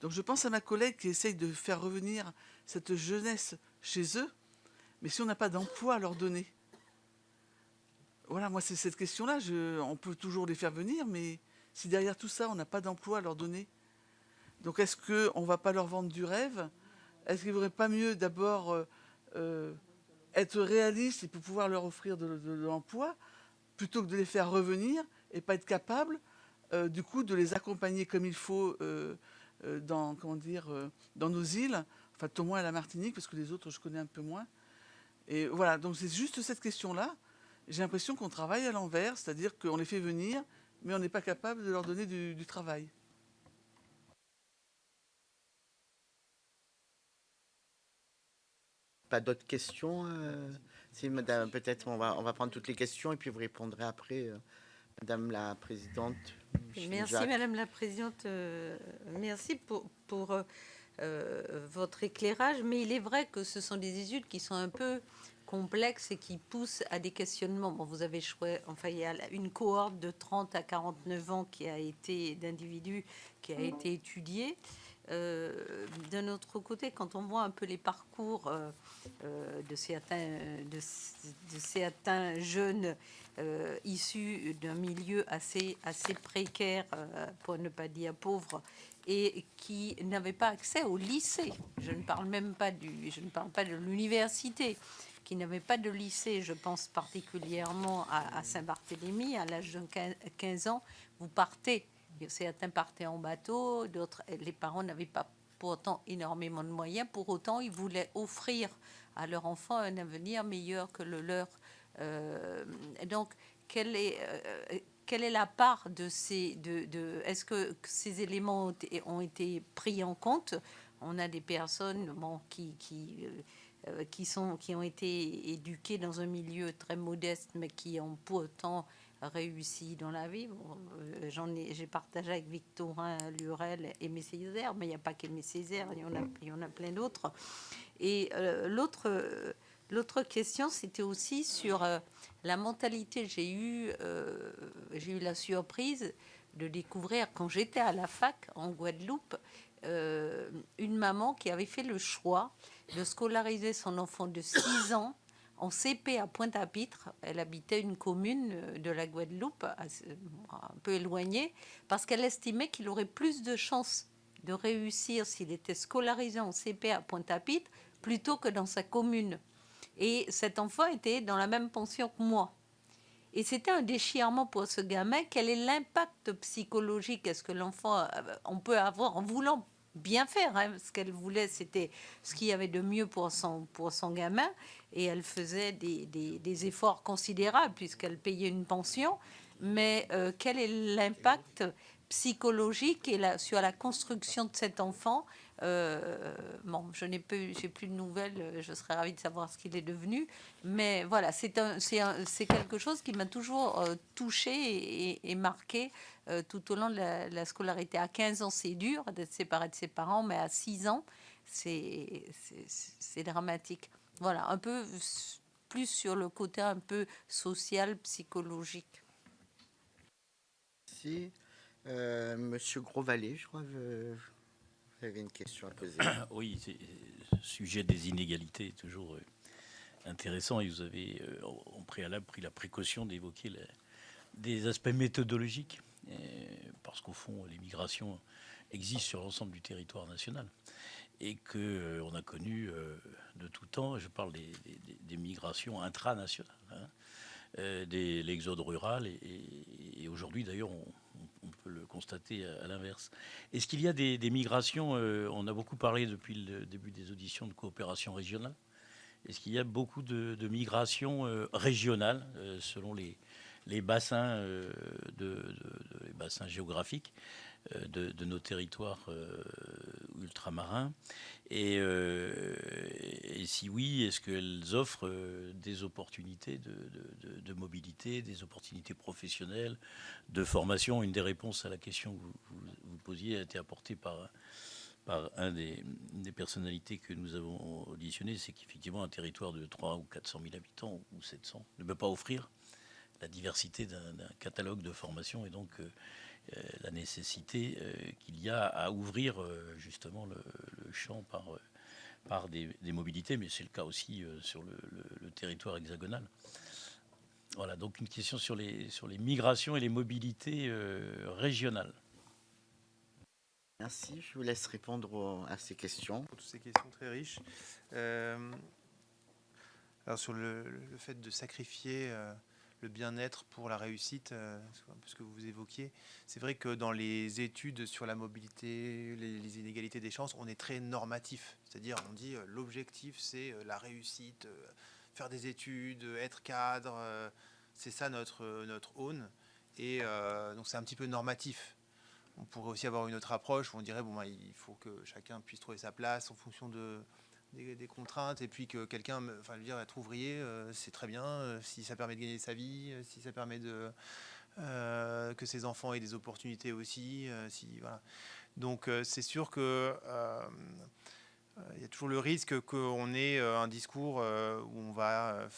Donc je pense à ma collègue qui essaye de faire revenir cette jeunesse chez eux, mais si on n'a pas d'emploi à leur donner. Voilà, moi c'est cette question-là, on peut toujours les faire venir, mais si derrière tout ça, on n'a pas d'emploi à leur donner, donc est-ce qu'on ne va pas leur vendre du rêve? Est-ce qu'il ne vaudrait pas mieux d'abord être réaliste et pour pouvoir leur offrir de l'emploi, plutôt que de les faire revenir et pas être capable, du coup, de les accompagner comme il faut dans nos îles, enfin au moins à la Martinique, parce que les autres, je connais un peu moins. Et voilà, donc c'est juste cette question-là. J'ai l'impression qu'on travaille à l'envers, c'est-à-dire qu'on les fait venir, mais on n'est pas capable de leur donner du travail. Pas d'autres questions si, madame, peut-être on va prendre toutes les questions et puis vous répondrez après, Madame la Présidente. Merci, Jacques. Madame la Présidente. Merci pour votre éclairage. Mais il est vrai que ce sont des études qui sont un peu complexes et qui poussent à des questionnements. Bon, vous avez choisi, enfin, il y a une cohorte de 30 à 49 ans d'individus qui a été étudiée. D'un autre côté, quand on voit un peu les parcours de certains jeunes issus d'un milieu assez précaire, pour ne pas dire pauvre, et qui n'avaient pas accès au lycée. Je ne parle pas de l'université, qui n'avaient pas de lycée. Je pense particulièrement à Saint-Barthélemy. À l'âge de 15 ans, vous partez. Certains partaient en bateau, d'autres, les parents n'avaient pas pour autant énormément de moyens. Pour autant, ils voulaient offrir à leur enfant un avenir meilleur que le leur. Donc, quelle est la part de ces... est-ce que ces éléments ont été pris en compte? On a des personnes qui ont été éduquées dans un milieu très modeste, mais qui ont pour autant réussi dans la vie. J'ai partagé avec Victorin Lurel Aimé Césaire, mais il n'y a pas qu'Aimé Césaire, il y en a plein d'autres. Et l'autre question, c'était aussi sur la mentalité. J'ai eu la surprise de découvrir, quand j'étais à la fac en Guadeloupe, une maman qui avait fait le choix de scolariser son enfant de 6 ans en CP à Pointe-à-Pitre. Elle habitait une commune de la Guadeloupe, un peu éloignée, parce qu'elle estimait qu'il aurait plus de chances de réussir s'il était scolarisé en CP à Pointe-à-Pitre plutôt que dans sa commune. Et cet enfant était dans la même pension que moi. Et c'était un déchirement pour ce gamin. Quel est l'impact psychologique est-ce que l'enfant on peut avoir en voulant bien faire, hein, ce qu'elle voulait, c'était ce qu'il y avait de mieux pour son gamin, et elle faisait des efforts considérables puisqu'elle payait une pension, mais quel est l'impact psychologique sur la construction de cet enfant? Bon, j'ai plus de nouvelles, je serais ravie de savoir ce qu'il est devenu, mais voilà, c'est quelque chose qui m'a toujours touchée et marqué tout au long de la scolarité. À 15 ans, c'est dur d'être séparé de ses parents, mais à 6 ans, c'est dramatique. Voilà, un peu plus sur le côté un peu social, psychologique. Merci. Monsieur Grosvalet, je crois que vous avez une question à poser. Oui, le sujet des inégalités est toujours intéressant, et vous avez en préalable pris la précaution d'évoquer des aspects méthodologiques, parce qu'au fond, les migrations existent sur l'ensemble du territoire national et qu'on a connu de tout temps, je parle des migrations intranationales, hein, l'exode rural, et aujourd'hui d'ailleurs on peut le constater à l'inverse. Est-ce qu'il y a des migrations, on a beaucoup parlé depuis le début des auditions de coopération régionale, est-ce qu'il y a beaucoup de migrations régionales selon les bassins, les bassins géographiques de nos territoires ultramarins, et si oui, est-ce qu'elles offrent des opportunités de mobilité, des opportunités professionnelles, de formation? Une des réponses à la question que vous posiez a été apportée par un des personnalités que nous avons auditionnées, c'est qu'effectivement un territoire de 300 ou 400 000 habitants ou 700 ne peut pas offrir la diversité d'un catalogue de formation, et donc la nécessité qu'il y a à ouvrir justement le champ par des mobilités, mais c'est le cas aussi sur le territoire hexagonal. Voilà, donc une question sur les migrations et les mobilités régionales. Merci, je vous laisse répondre à ces questions. Pour toutes ces questions très riches. Alors sur le fait de sacrifier le bien-être pour la réussite, c'est un peu ce que vous évoquiez. C'est vrai que dans les études sur la mobilité, les inégalités des chances, on est très normatif. C'est-à-dire, on dit l'objectif, c'est la réussite, faire des études, être cadre. C'est ça notre aune. Et donc, c'est un petit peu normatif. On pourrait aussi avoir une autre approche où on dirait il faut que chacun puisse trouver sa place en fonction des contraintes, et puis que quelqu'un, être ouvrier, c'est très bien si ça permet de gagner sa vie, si ça permet que ses enfants aient des opportunités aussi. Voilà. Donc c'est sûr que il y a toujours le risque qu'on ait un discours où on va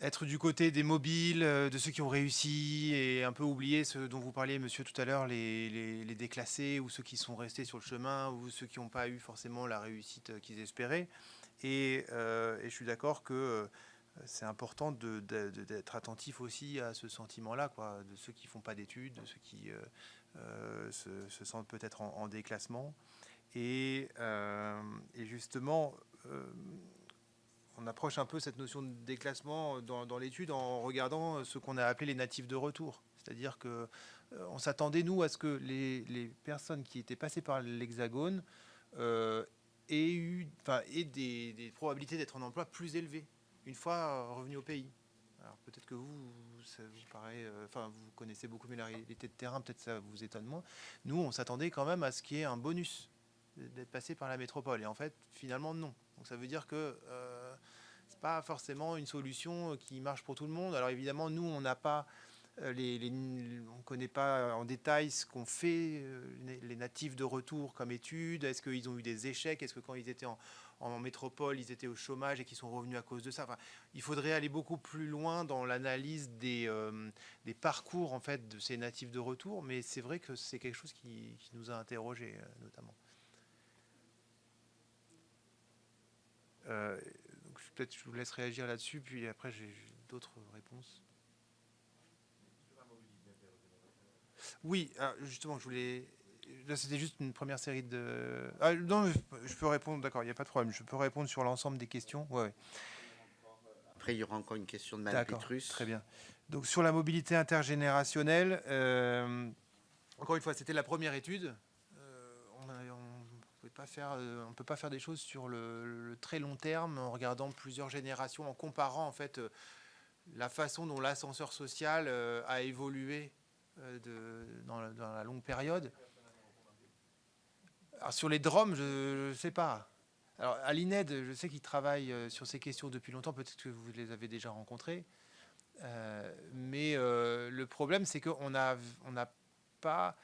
être du côté des mobiles, de ceux qui ont réussi, et un peu oublier ce dont vous parliez, monsieur, tout à l'heure, les déclassés, ou ceux qui sont restés sur le chemin, ou ceux qui n'ont pas eu forcément la réussite qu'ils espéraient. Et je suis d'accord que c'est important d'être attentif aussi à ce sentiment-là, quoi, de ceux qui ne font pas d'études, de ceux qui se sentent peut-être en déclassement. Et justement... on approche un peu cette notion de déclassement dans l'étude en regardant ce qu'on a appelé les natifs de retour. C'est-à-dire que on s'attendait, nous, à ce que les personnes qui étaient passées par l'Hexagone aient des probabilités d'être en emploi plus élevées une fois revenus au pays. Alors peut-être que ça vous paraît, vous connaissez beaucoup mieux la réalité de terrain, peut-être ça vous étonne moins. Nous, on s'attendait quand même à ce qu'il y ait un bonus d'être passé par la métropole. Et en fait, finalement, non. Donc ça veut dire que c'est pas forcément une solution qui marche pour tout le monde. Alors évidemment, nous, on n'a pas on ne connaît pas en détail ce qu'ont fait les natifs de retour comme études. Est-ce qu'ils ont eu des échecs? Est-ce que quand ils étaient en métropole, ils étaient au chômage et qu'ils sont revenus à cause de ça? Enfin, il faudrait aller beaucoup plus loin dans l'analyse des parcours en fait, de ces natifs de retour. Mais c'est vrai que c'est quelque chose qui nous a interrogés notamment. Donc, peut-être je vous laisse réagir là-dessus, puis après j'ai d'autres réponses. Oui, justement, là, c'était juste une première série de... non, je peux répondre, d'accord, il n'y a pas de problème. Je peux répondre sur l'ensemble des questions. Ouais. Après, il y aura encore une question de Mme Petrus. Très bien. Donc, sur la mobilité intergénérationnelle, encore une fois, c'était la première étude. On ne peut pas faire des choses sur le très long terme en regardant plusieurs générations, en comparant en fait la façon dont l'ascenseur social a évolué dans la longue période. Alors sur les DROM, je ne sais pas. Alors à l'INED, je sais qu'ils travaillent sur ces questions depuis longtemps, peut-être que vous les avez déjà rencontrés. Mais le problème, c'est qu'on n'a pas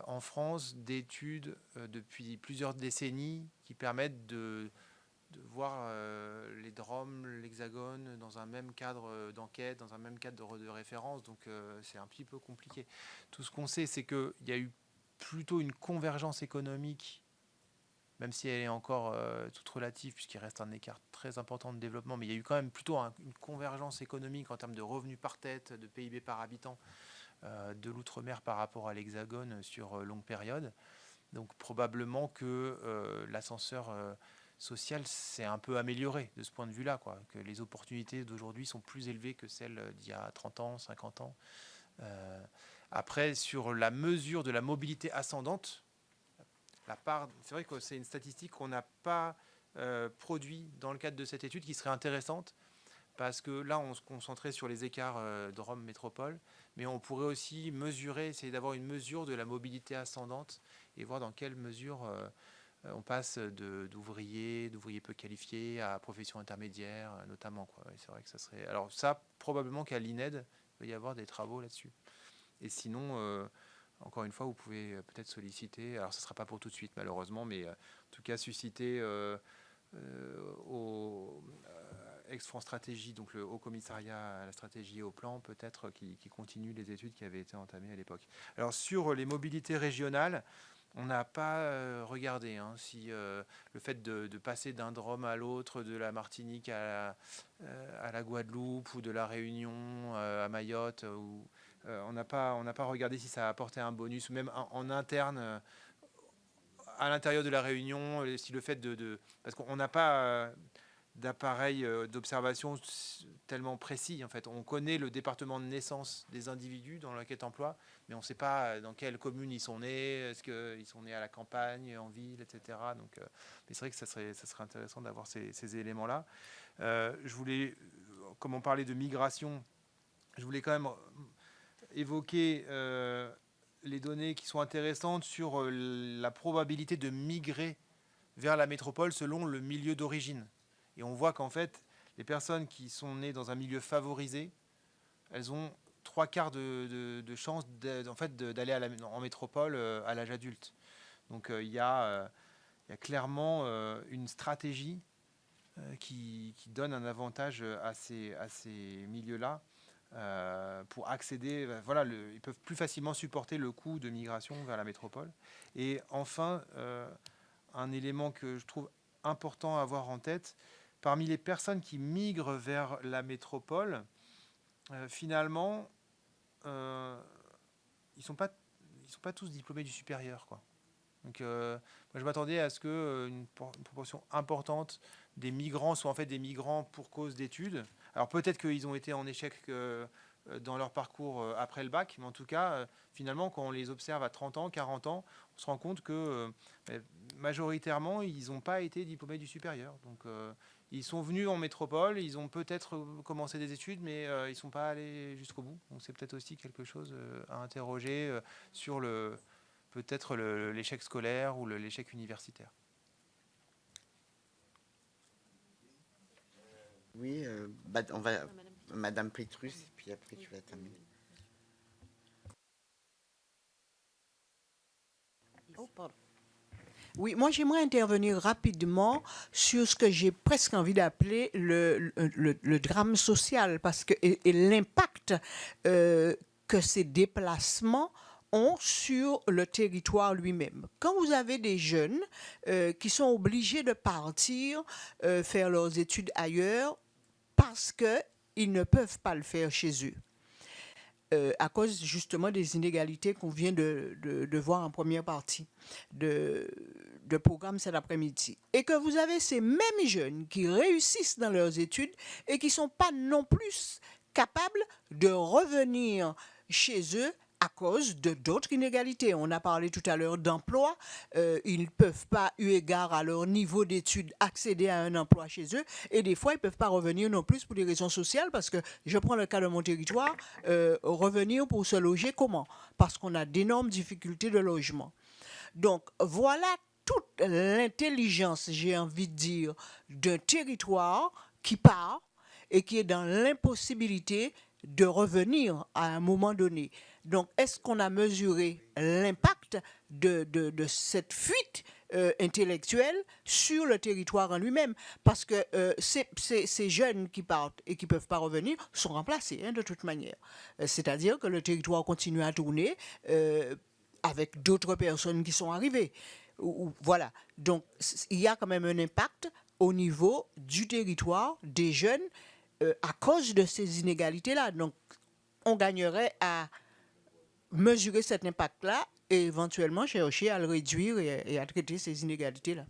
en France d'études depuis plusieurs décennies qui permettent de voir les DROM, l'Hexagone dans un même cadre d'enquête, dans un même cadre de référence. Donc c'est un petit peu compliqué. Tout ce qu'on sait, c'est qu'il y a eu plutôt une convergence économique, même si elle est encore toute relative, puisqu'il reste un écart très important de développement, mais il y a eu quand même plutôt une convergence économique en termes de revenus par tête, de PIB par habitant, de l'outre-mer par rapport à l'Hexagone sur longue période. Donc probablement que l'ascenseur social s'est un peu amélioré de ce point de vue-là, quoi, que les opportunités d'aujourd'hui sont plus élevées que celles d'il y a 30 ans, 50 ans. Après, sur la mesure de la mobilité ascendante, c'est vrai que c'est une statistique qu'on n'a pas produit dans le cadre de cette étude qui serait intéressante, parce que là, on se concentrait sur les écarts de Rome-Métropole, mais on pourrait aussi essayer d'avoir une mesure de la mobilité ascendante et voir dans quelle mesure on passe d'ouvriers peu qualifiés à profession intermédiaire, notamment, quoi. Et c'est vrai que ça serait... Alors ça, probablement qu'à l'INED, il va y avoir des travaux là-dessus. Et sinon, encore une fois, vous pouvez peut-être solliciter, alors ce ne sera pas pour tout de suite malheureusement, mais en tout cas susciter au ex-France Stratégie, donc le Haut Commissariat à la stratégie et au plan, peut-être qui continue les études qui avaient été entamées à l'époque. Alors sur les mobilités régionales, on n'a pas regardé si le fait de passer d'un DROM à l'autre, de la Martinique à la Guadeloupe ou de la Réunion à Mayotte, on n'a pas regardé si ça a apporté un bonus, ou même en interne à l'intérieur de la Réunion, si le fait parce qu'on n'a pas d'appareil d'observation tellement précis. En fait, on connaît le département de naissance des individus dans l'enquête emploi, mais on ne sait pas dans quelle commune ils sont nés, est-ce qu'ils sont nés à la campagne, en ville, etc. Donc, mais c'est vrai que ça serait intéressant d'avoir ces éléments-là. Je voulais, comme on parlait de migration, je voulais quand même évoquer les données qui sont intéressantes sur la probabilité de migrer vers la métropole selon le milieu d'origine. Et on voit qu'en fait, les personnes qui sont nées dans un milieu favorisé, elles ont 3/4 de chances d'aller en métropole à l'âge adulte. Donc il y a clairement une stratégie qui donne un avantage à ces milieux-là pour accéder. Ils peuvent plus facilement supporter le coût de migration vers la métropole. Et enfin, un élément que je trouve important à avoir en tête, parmi les personnes qui migrent vers la métropole, finalement, ils ne sont pas tous diplômés du supérieur, quoi. Donc, moi, je m'attendais à ce qu'une proportion importante des migrants soient en fait des migrants pour cause d'études. Alors peut-être qu'ils ont été en échec dans leur parcours après le bac, mais en tout cas, finalement, quand on les observe à 30 ans, 40 ans, on se rend compte que majoritairement, ils n'ont pas été diplômés du supérieur. Donc, ils sont venus en métropole, ils ont peut-être commencé des études, mais ils ne sont pas allés jusqu'au bout. Donc, c'est peut-être aussi quelque chose à interroger sur peut-être l'échec scolaire ou l'échec universitaire. Oui, on va... Madame Pétrus, puis après tu vas terminer. Oh, pardon. Oui, moi j'aimerais intervenir rapidement sur ce que j'ai presque envie d'appeler le drame social parce que, et l'impact que ces déplacements ont sur le territoire lui-même. Quand vous avez des jeunes qui sont obligés de partir faire leurs études ailleurs parce qu'ils ne peuvent pas le faire chez eux, à cause justement des inégalités qu'on vient de voir en première partie de programme cet après-midi. Et que vous avez ces mêmes jeunes qui réussissent dans leurs études et qui ne sont pas non plus capables de revenir chez eux à cause de d'autres inégalités. On a parlé tout à l'heure d'emploi. Ils ne peuvent pas, eu égard à leur niveau d'études, accéder à un emploi chez eux. Et des fois, ils ne peuvent pas revenir non plus pour des raisons sociales parce que, je prends le cas de mon territoire, revenir pour se loger, comment? Parce qu'on a d'énormes difficultés de logement. Donc, voilà toute l'intelligence, j'ai envie de dire, d'un territoire qui part et qui est dans l'impossibilité de revenir à un moment donné. Donc, est-ce qu'on a mesuré l'impact de cette fuite intellectuelle sur le territoire en lui-même? Parce que ces jeunes qui partent et qui ne peuvent pas revenir sont remplacés de toute manière. C'est-à-dire que le territoire continue à tourner avec d'autres personnes qui sont arrivées. Voilà. Donc, il y a quand même un impact au niveau du territoire, des jeunes, à cause de ces inégalités-là. Donc, on gagnerait à mesurer cet impact-là et éventuellement chercher à le réduire et à traiter ces inégalités-là.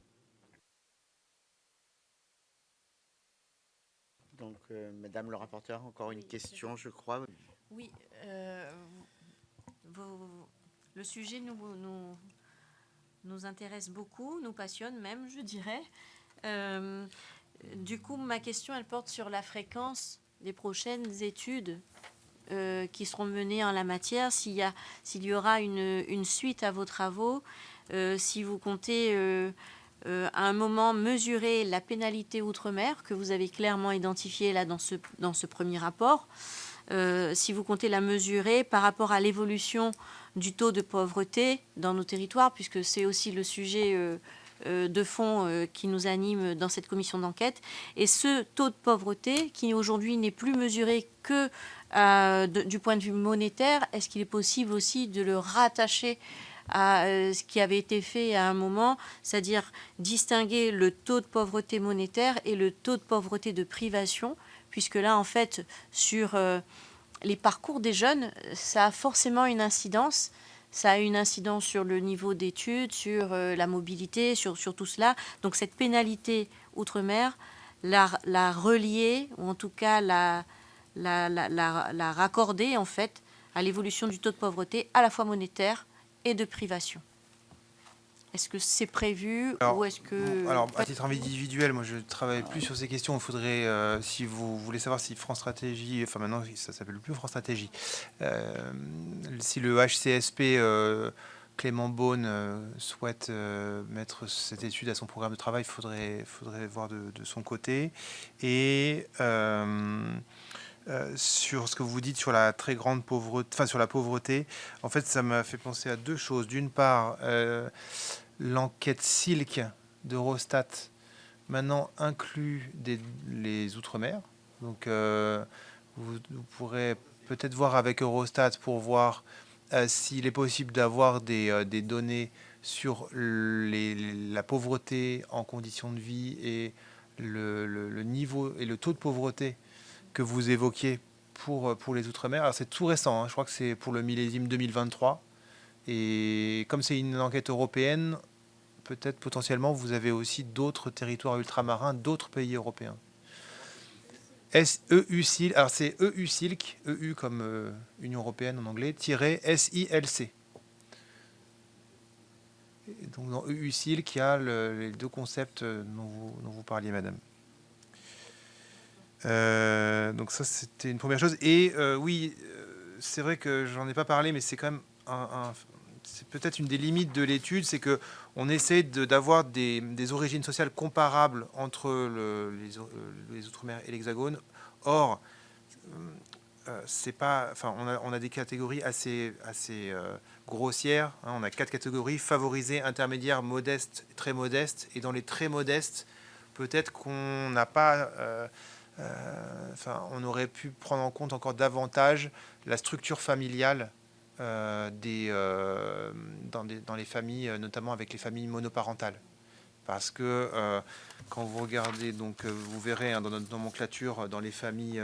Donc, Madame le rapporteur, encore une question, je crois. Oui, le sujet nous intéresse beaucoup, nous passionne même, je dirais. Du coup, ma question, elle porte sur la fréquence des prochaines études qui seront menées en la matière, s'il y aura une suite à vos travaux, si vous comptez à un moment mesurer la pénalité outre-mer que vous avez clairement identifiée là dans ce premier rapport, si vous comptez la mesurer par rapport à l'évolution du taux de pauvreté dans nos territoires, puisque c'est aussi le sujet de fond qui nous anime dans cette commission d'enquête. Et ce taux de pauvreté, qui aujourd'hui n'est plus mesuré que du point de vue monétaire, est-ce qu'il est possible aussi de le rattacher à ce qui avait été fait à un moment, c'est-à-dire distinguer le taux de pauvreté monétaire et le taux de pauvreté de privation, puisque là, en fait, sur les parcours des jeunes, ça a forcément une incidence. Ça a une incidence sur le niveau d'études, sur la mobilité, sur tout cela. Donc cette pénalité outre-mer, la relier, ou en tout cas la raccorder en fait à l'évolution du taux de pauvreté, à la fois monétaire et de privation. Est-ce que c'est prévu ou est-ce que... Alors, à titre individuel, moi, je travaille plus sur ces questions. Il faudrait, si vous voulez savoir si France Stratégie, enfin maintenant, ça s'appelle plus France Stratégie, si le HCSP Clément Beaune souhaite mettre cette étude à son programme de travail, il faudrait voir de son côté. Et sur ce que vous dites sur la très grande pauvreté, enfin sur la pauvreté, en fait, ça m'a fait penser à deux choses. D'une part, l'enquête SILC d'Eurostat maintenant inclut les Outre-mer. Donc, vous pourrez peut-être voir avec Eurostat pour voir s'il est possible d'avoir des données sur la pauvreté en conditions de vie et le niveau et le taux de pauvreté que vous évoquiez pour les Outre-mer. Alors, c'est tout récent, hein, je crois que c'est pour le millésime 2023. Et comme c'est une enquête européenne, peut-être potentiellement vous avez aussi d'autres territoires ultramarins, d'autres pays européens. SEUSILC, alors c'est EUSILC, EU comme Union Européenne en anglais, -SILC. Et donc dans EUSILC, il y a les deux concepts dont vous parliez, madame. Donc ça, c'était une première chose. Et oui, c'est vrai que j'en ai pas parlé, mais c'est quand même c'est peut-être une des limites de l'étude, c'est que on essaie d'avoir des origines sociales comparables entre les Outre-mer et l'Hexagone. Or, c'est pas, enfin, on a des catégories assez grossières. Hein. On a 4 catégories: favorisés, intermédiaires, modestes, très modestes. Et dans les très modestes, peut-être qu'on n'a pas on aurait pu prendre en compte encore davantage la structure familiale dans les familles, notamment avec les familles monoparentales. Parce que quand vous regardez, donc vous verrez dans notre nomenclature, dans les familles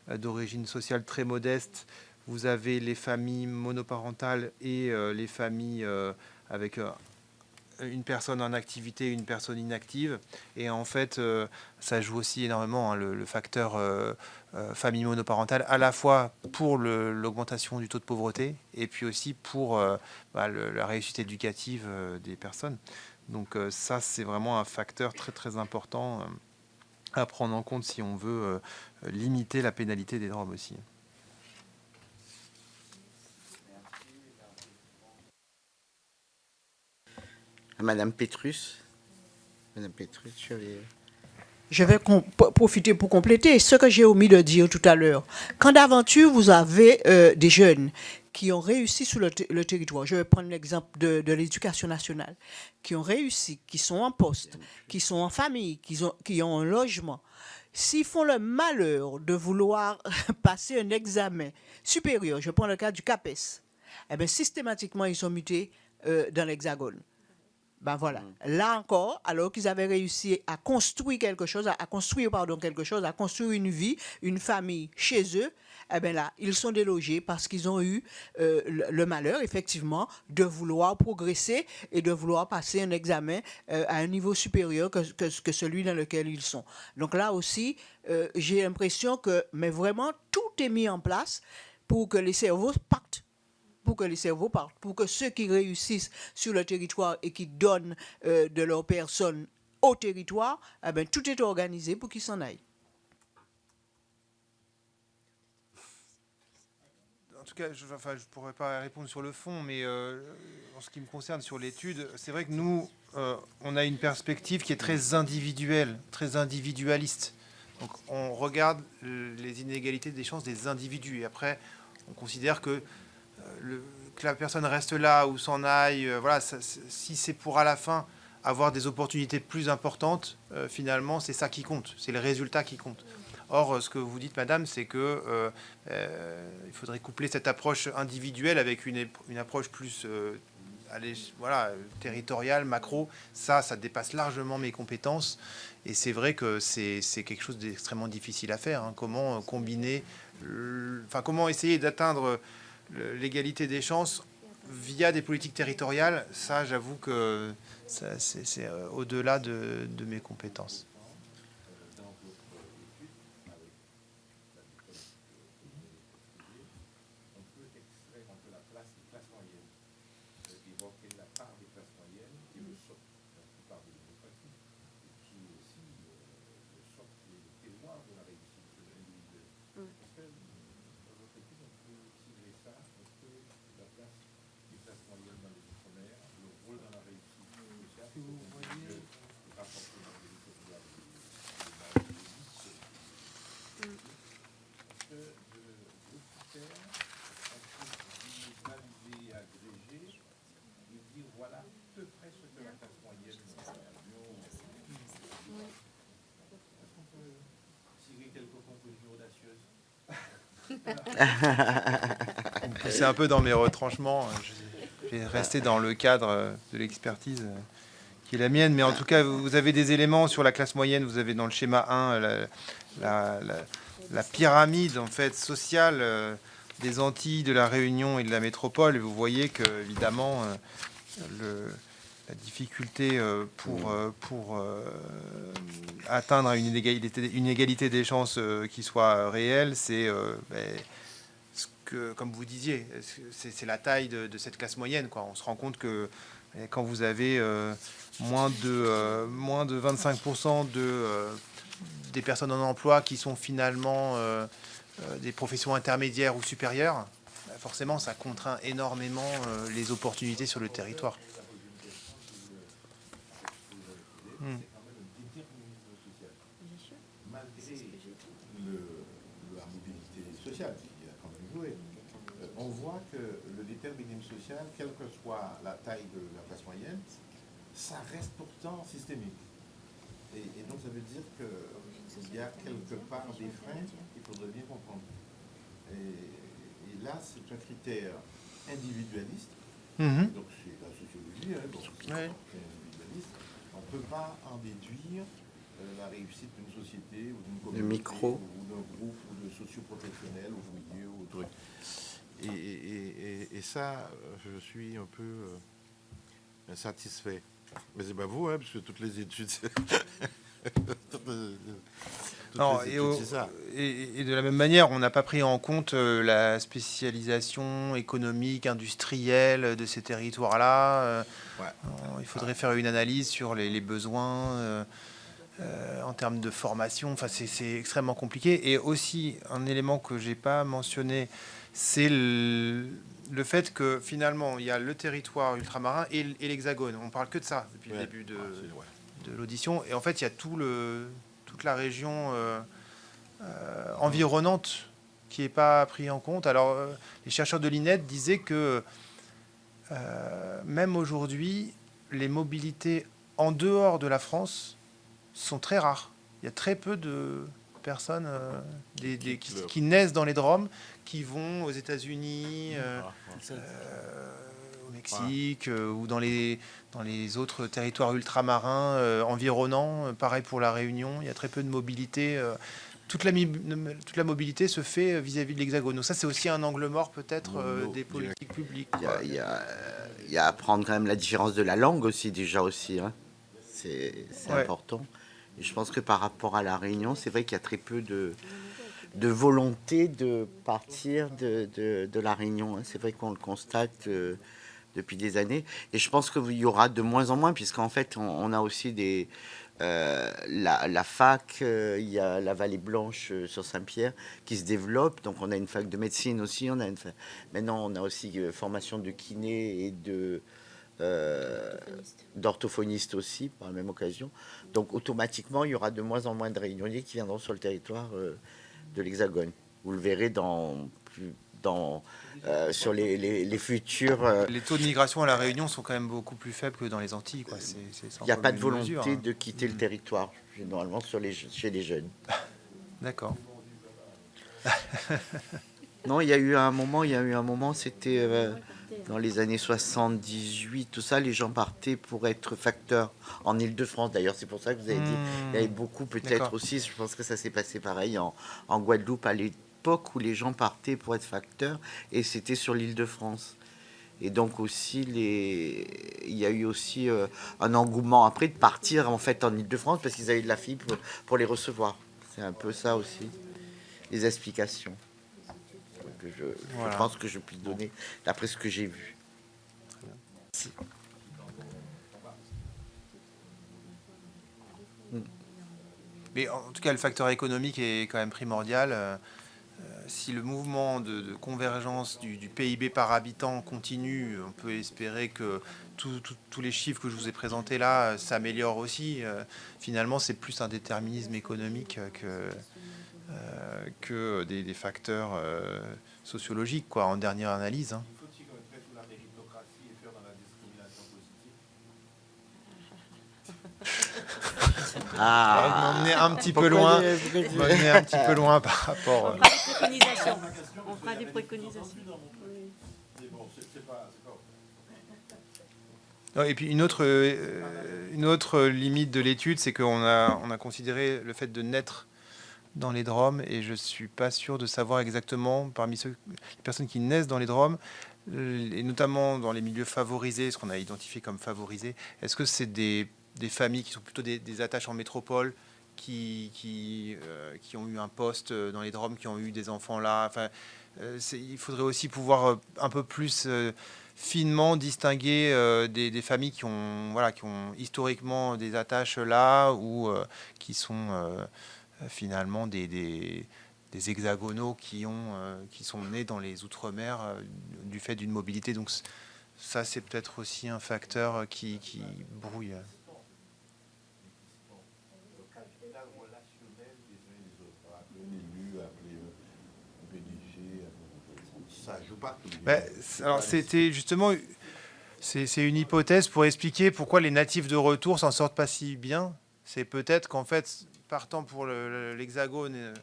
d'origine sociale très modeste, vous avez les familles monoparentales et les familles avec une personne en activité, une personne inactive. Et en fait, ça joue aussi énormément, hein, le facteur famille monoparentale, à la fois pour l'augmentation du taux de pauvreté et puis aussi pour la réussite éducative des personnes. Donc ça, c'est vraiment un facteur très très important à prendre en compte si on veut limiter la pénalité des drogues aussi. Madame Petrus. Madame Petrus, Je vais profiter pour compléter ce que j'ai omis de dire tout à l'heure. Quand d'aventure, vous avez des jeunes qui ont réussi sur le territoire, je vais prendre l'exemple de l'éducation nationale, qui ont réussi, qui sont en poste, qui sont en famille, qui ont un logement. S'ils font le malheur de vouloir passer un examen supérieur, je prends le cas du CAPES, eh bien, systématiquement, ils sont mutés dans l'Hexagone. Ben voilà. Là encore, alors qu'ils avaient réussi à construire quelque chose, à construire une vie, une famille chez eux, eh bien là, ils sont délogés parce qu'ils ont eu le malheur, effectivement, de vouloir progresser et de vouloir passer un examen à un niveau supérieur que celui dans lequel ils sont. Donc là aussi, j'ai l'impression que, mais vraiment, tout est mis en place pour que les cerveaux partent. Pour que ceux qui réussissent sur le territoire et qui donnent de leur personne au territoire, eh bien, tout est organisé pour qu'ils s'en aillent. En tout cas, je ne pourrais pas répondre sur le fond, mais en ce qui me concerne sur l'étude, c'est vrai que nous, on a une perspective qui est très individuelle, très individualiste. Donc on regarde les inégalités des chances des individus et après, on considère que la personne reste là ou s'en aille, voilà, si c'est pour à la fin avoir des opportunités plus importantes, finalement, c'est ça qui compte, c'est le résultat qui compte. Or, ce que vous dites, madame, c'est que il faudrait coupler cette approche individuelle avec une approche plus territoriale, macro. Ça dépasse largement mes compétences. Et c'est vrai que c'est quelque chose d'extrêmement difficile à faire. Hein. Comment combiner, comment essayer d'atteindre l'égalité des chances via des politiques territoriales, ça, j'avoue que c'est au-delà de mes compétences. C'est un peu dans mes retranchements. Je vais rester dans le cadre de l'expertise qui est la mienne. Mais en tout cas, vous avez des éléments sur la classe moyenne. Vous avez dans le schéma 1 la pyramide en fait, sociale des Antilles, de la Réunion et de la métropole. Et vous voyez que, évidemment, la difficulté pour atteindre une égalité des chances qui soit réelle, c'est ce que, comme vous disiez, c'est la taille de cette classe moyenne, quoi. On se rend compte que quand vous avez moins de 25% des personnes en emploi qui sont finalement des professions intermédiaires ou supérieures, forcément, ça contraint énormément les opportunités sur le territoire. Malgré la mobilité sociale qui a quand même joué, on voit que le déterminisme social, quelle que soit la taille de la classe moyenne, ça reste pourtant systémique. Et donc ça veut dire qu'il y a quelque part des freins qu'il faudrait bien comprendre. Et là, c'est un critère individualiste. Donc c'est la sociologie, donc c'est individualiste. On ne peut pas en déduire la réussite d'une société ou d'une communauté ou d'un groupe ou de socioprofessionnels ouvriers ou truc. Et ça, je suis un peu insatisfait. Mais c'est pas vous, hein, parce que toutes les études... Non, et de la même manière, on n'a pas pris en compte la spécialisation économique, industrielle de ces territoires-là. Il faudrait faire une analyse sur les besoins en termes de formation. Enfin, c'est extrêmement compliqué. Et aussi, un élément que je n'ai pas mentionné, c'est le fait que finalement, il y a le territoire ultramarin et l'hexagone. On parle que de ça depuis le début de l'audition. Et en fait, il y a toute la région environnante qui n'est pas prise en compte. Alors, les chercheurs de l'INED disaient que même aujourd'hui, les mobilités en dehors de la France sont très rares. Il y a très peu de personnes qui naissent dans les DROM, qui vont aux États-Unis, au Mexique ou dans les autres territoires ultramarins environnants. Pareil pour la Réunion, il y a très peu de mobilité. Toute la mobilité se fait vis-à-vis de l'Hexagone. Donc ça, c'est aussi un angle mort peut-être des politiques publiques. Il y a à prendre quand même la différence de la langue aussi, déjà aussi. Hein. C'est important. Et je pense que par rapport à la Réunion, c'est vrai qu'il y a très peu de volonté de partir de la Réunion. Hein. C'est vrai qu'on le constate depuis des années. Et je pense qu'il y aura de moins en moins, puisqu'en fait, on a aussi la fac, il y a la Vallée Blanche sur Saint-Pierre qui se développe. Donc, on a une fac de médecine aussi. Maintenant, on a aussi formation de kiné et d'orthophoniste aussi, par la même occasion. Donc, automatiquement, il y aura de moins en moins de Réunionnais qui viendront sur le territoire de l'Hexagone. Vous le verrez sur les futurs... Les taux de migration à La Réunion sont quand même beaucoup plus faibles que dans les Antilles, quoi. Il n'y a pas de volonté de quitter le territoire, généralement chez les jeunes. D'accord. Non, il y a eu un moment, c'était dans les années 78, tout ça, les gens partaient pour être facteurs en Île-de-France. D'ailleurs, c'est pour ça que vous avez dit, il y avait beaucoup peut-être aussi, je pense que ça s'est passé pareil en Guadeloupe à l'époque où les gens partaient pour être facteurs, et c'était sur l'Île-de-France. Et donc aussi, il y a eu aussi un engouement après de partir en fait en Île-de-France parce qu'ils avaient de la fibre pour les recevoir. C'est un peu ça aussi, les explications que je pense que je puis donner d'après ce que j'ai vu. Merci. Mais en tout cas, le facteur économique est quand même primordial. Si le mouvement de convergence du PIB par habitant continue, on peut espérer que tous les chiffres que je vous ai présentés là s'améliorent aussi. Finalement, c'est plus un déterminisme économique que des facteurs sociologiques, quoi, en dernière analyse. Hein. Il faut tirer un trait sur la méritocratie et faire dans la discrimination positive. M'emmener un petit peu loin. M'emmener un petit peu loin par rapport. On fera des préconisations. Et puis une autre limite de l'étude, c'est qu'on a considéré le fait de naître dans les DROM et je ne suis pas sûr de savoir exactement parmi les personnes qui naissent dans les DROM, et notamment dans les milieux favorisés, ce qu'on a identifié comme favorisés, est-ce que c'est des familles qui sont plutôt des attaches en métropole, qui ont eu un poste dans les DROM, qui ont eu des enfants là. Enfin, il faudrait aussi pouvoir un peu plus finement distinguer des familles qui ont historiquement des attaches là ou qui sont finalement des hexagonaux qui sont nés dans les Outre-mer du fait d'une mobilité. Donc ça, c'est peut-être aussi un facteur qui brouille. Ça joue pas. Alors c'était justement, c'est une hypothèse pour expliquer pourquoi les natifs de retour s'en sortent pas si bien. C'est peut-être qu'en fait, partant pour l'Hexagone,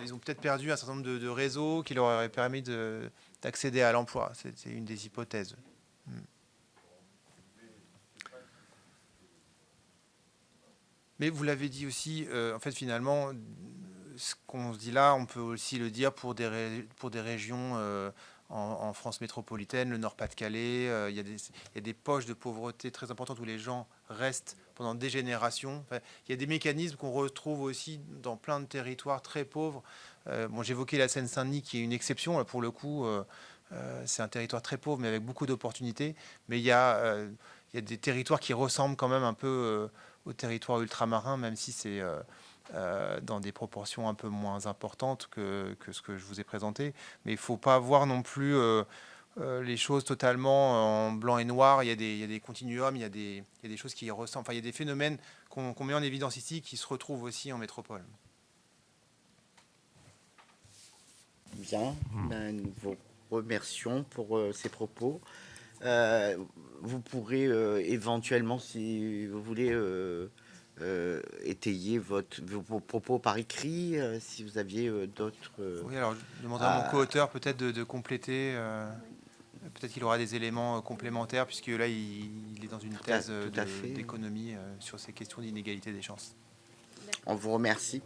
ils ont peut-être perdu un certain nombre de réseaux qui leur auraient permis d'accéder à l'emploi. C'est une des hypothèses. Mais vous l'avez dit aussi, en fait, finalement, ce qu'on se dit là, on peut aussi le dire pour des régions en France métropolitaine, le Nord-Pas-de-Calais. Il y a des poches de pauvreté très importantes où les gens restent pendant des générations. Enfin, il y a des mécanismes qu'on retrouve aussi dans plein de territoires très pauvres. J'évoquais la Seine-Saint-Denis qui est une exception. Là, pour le coup, c'est un territoire très pauvre mais avec beaucoup d'opportunités. Mais il y a des territoires qui ressemblent quand même un peu aux territoires ultramarins, même si c'est dans des proportions un peu moins importantes que ce que je vous ai présenté. Mais il ne faut pas voir non plus les choses totalement en blanc et noir. Il y a des continuums, il y a des choses qui ressemblent. Enfin, il y a des phénomènes qu'on met en évidence ici qui se retrouvent aussi en métropole. Bien, nous vous remercions pour ces propos. Vous pourrez éventuellement, si vous voulez, étayer vos propos par écrit, si vous aviez d'autres... Oui, alors je demanderai à mon co-auteur peut-être de compléter. Peut-être qu'il aura des éléments complémentaires, puisque là, il est dans une thèse d'économie sur ces questions d'inégalité des chances. On vous remercie.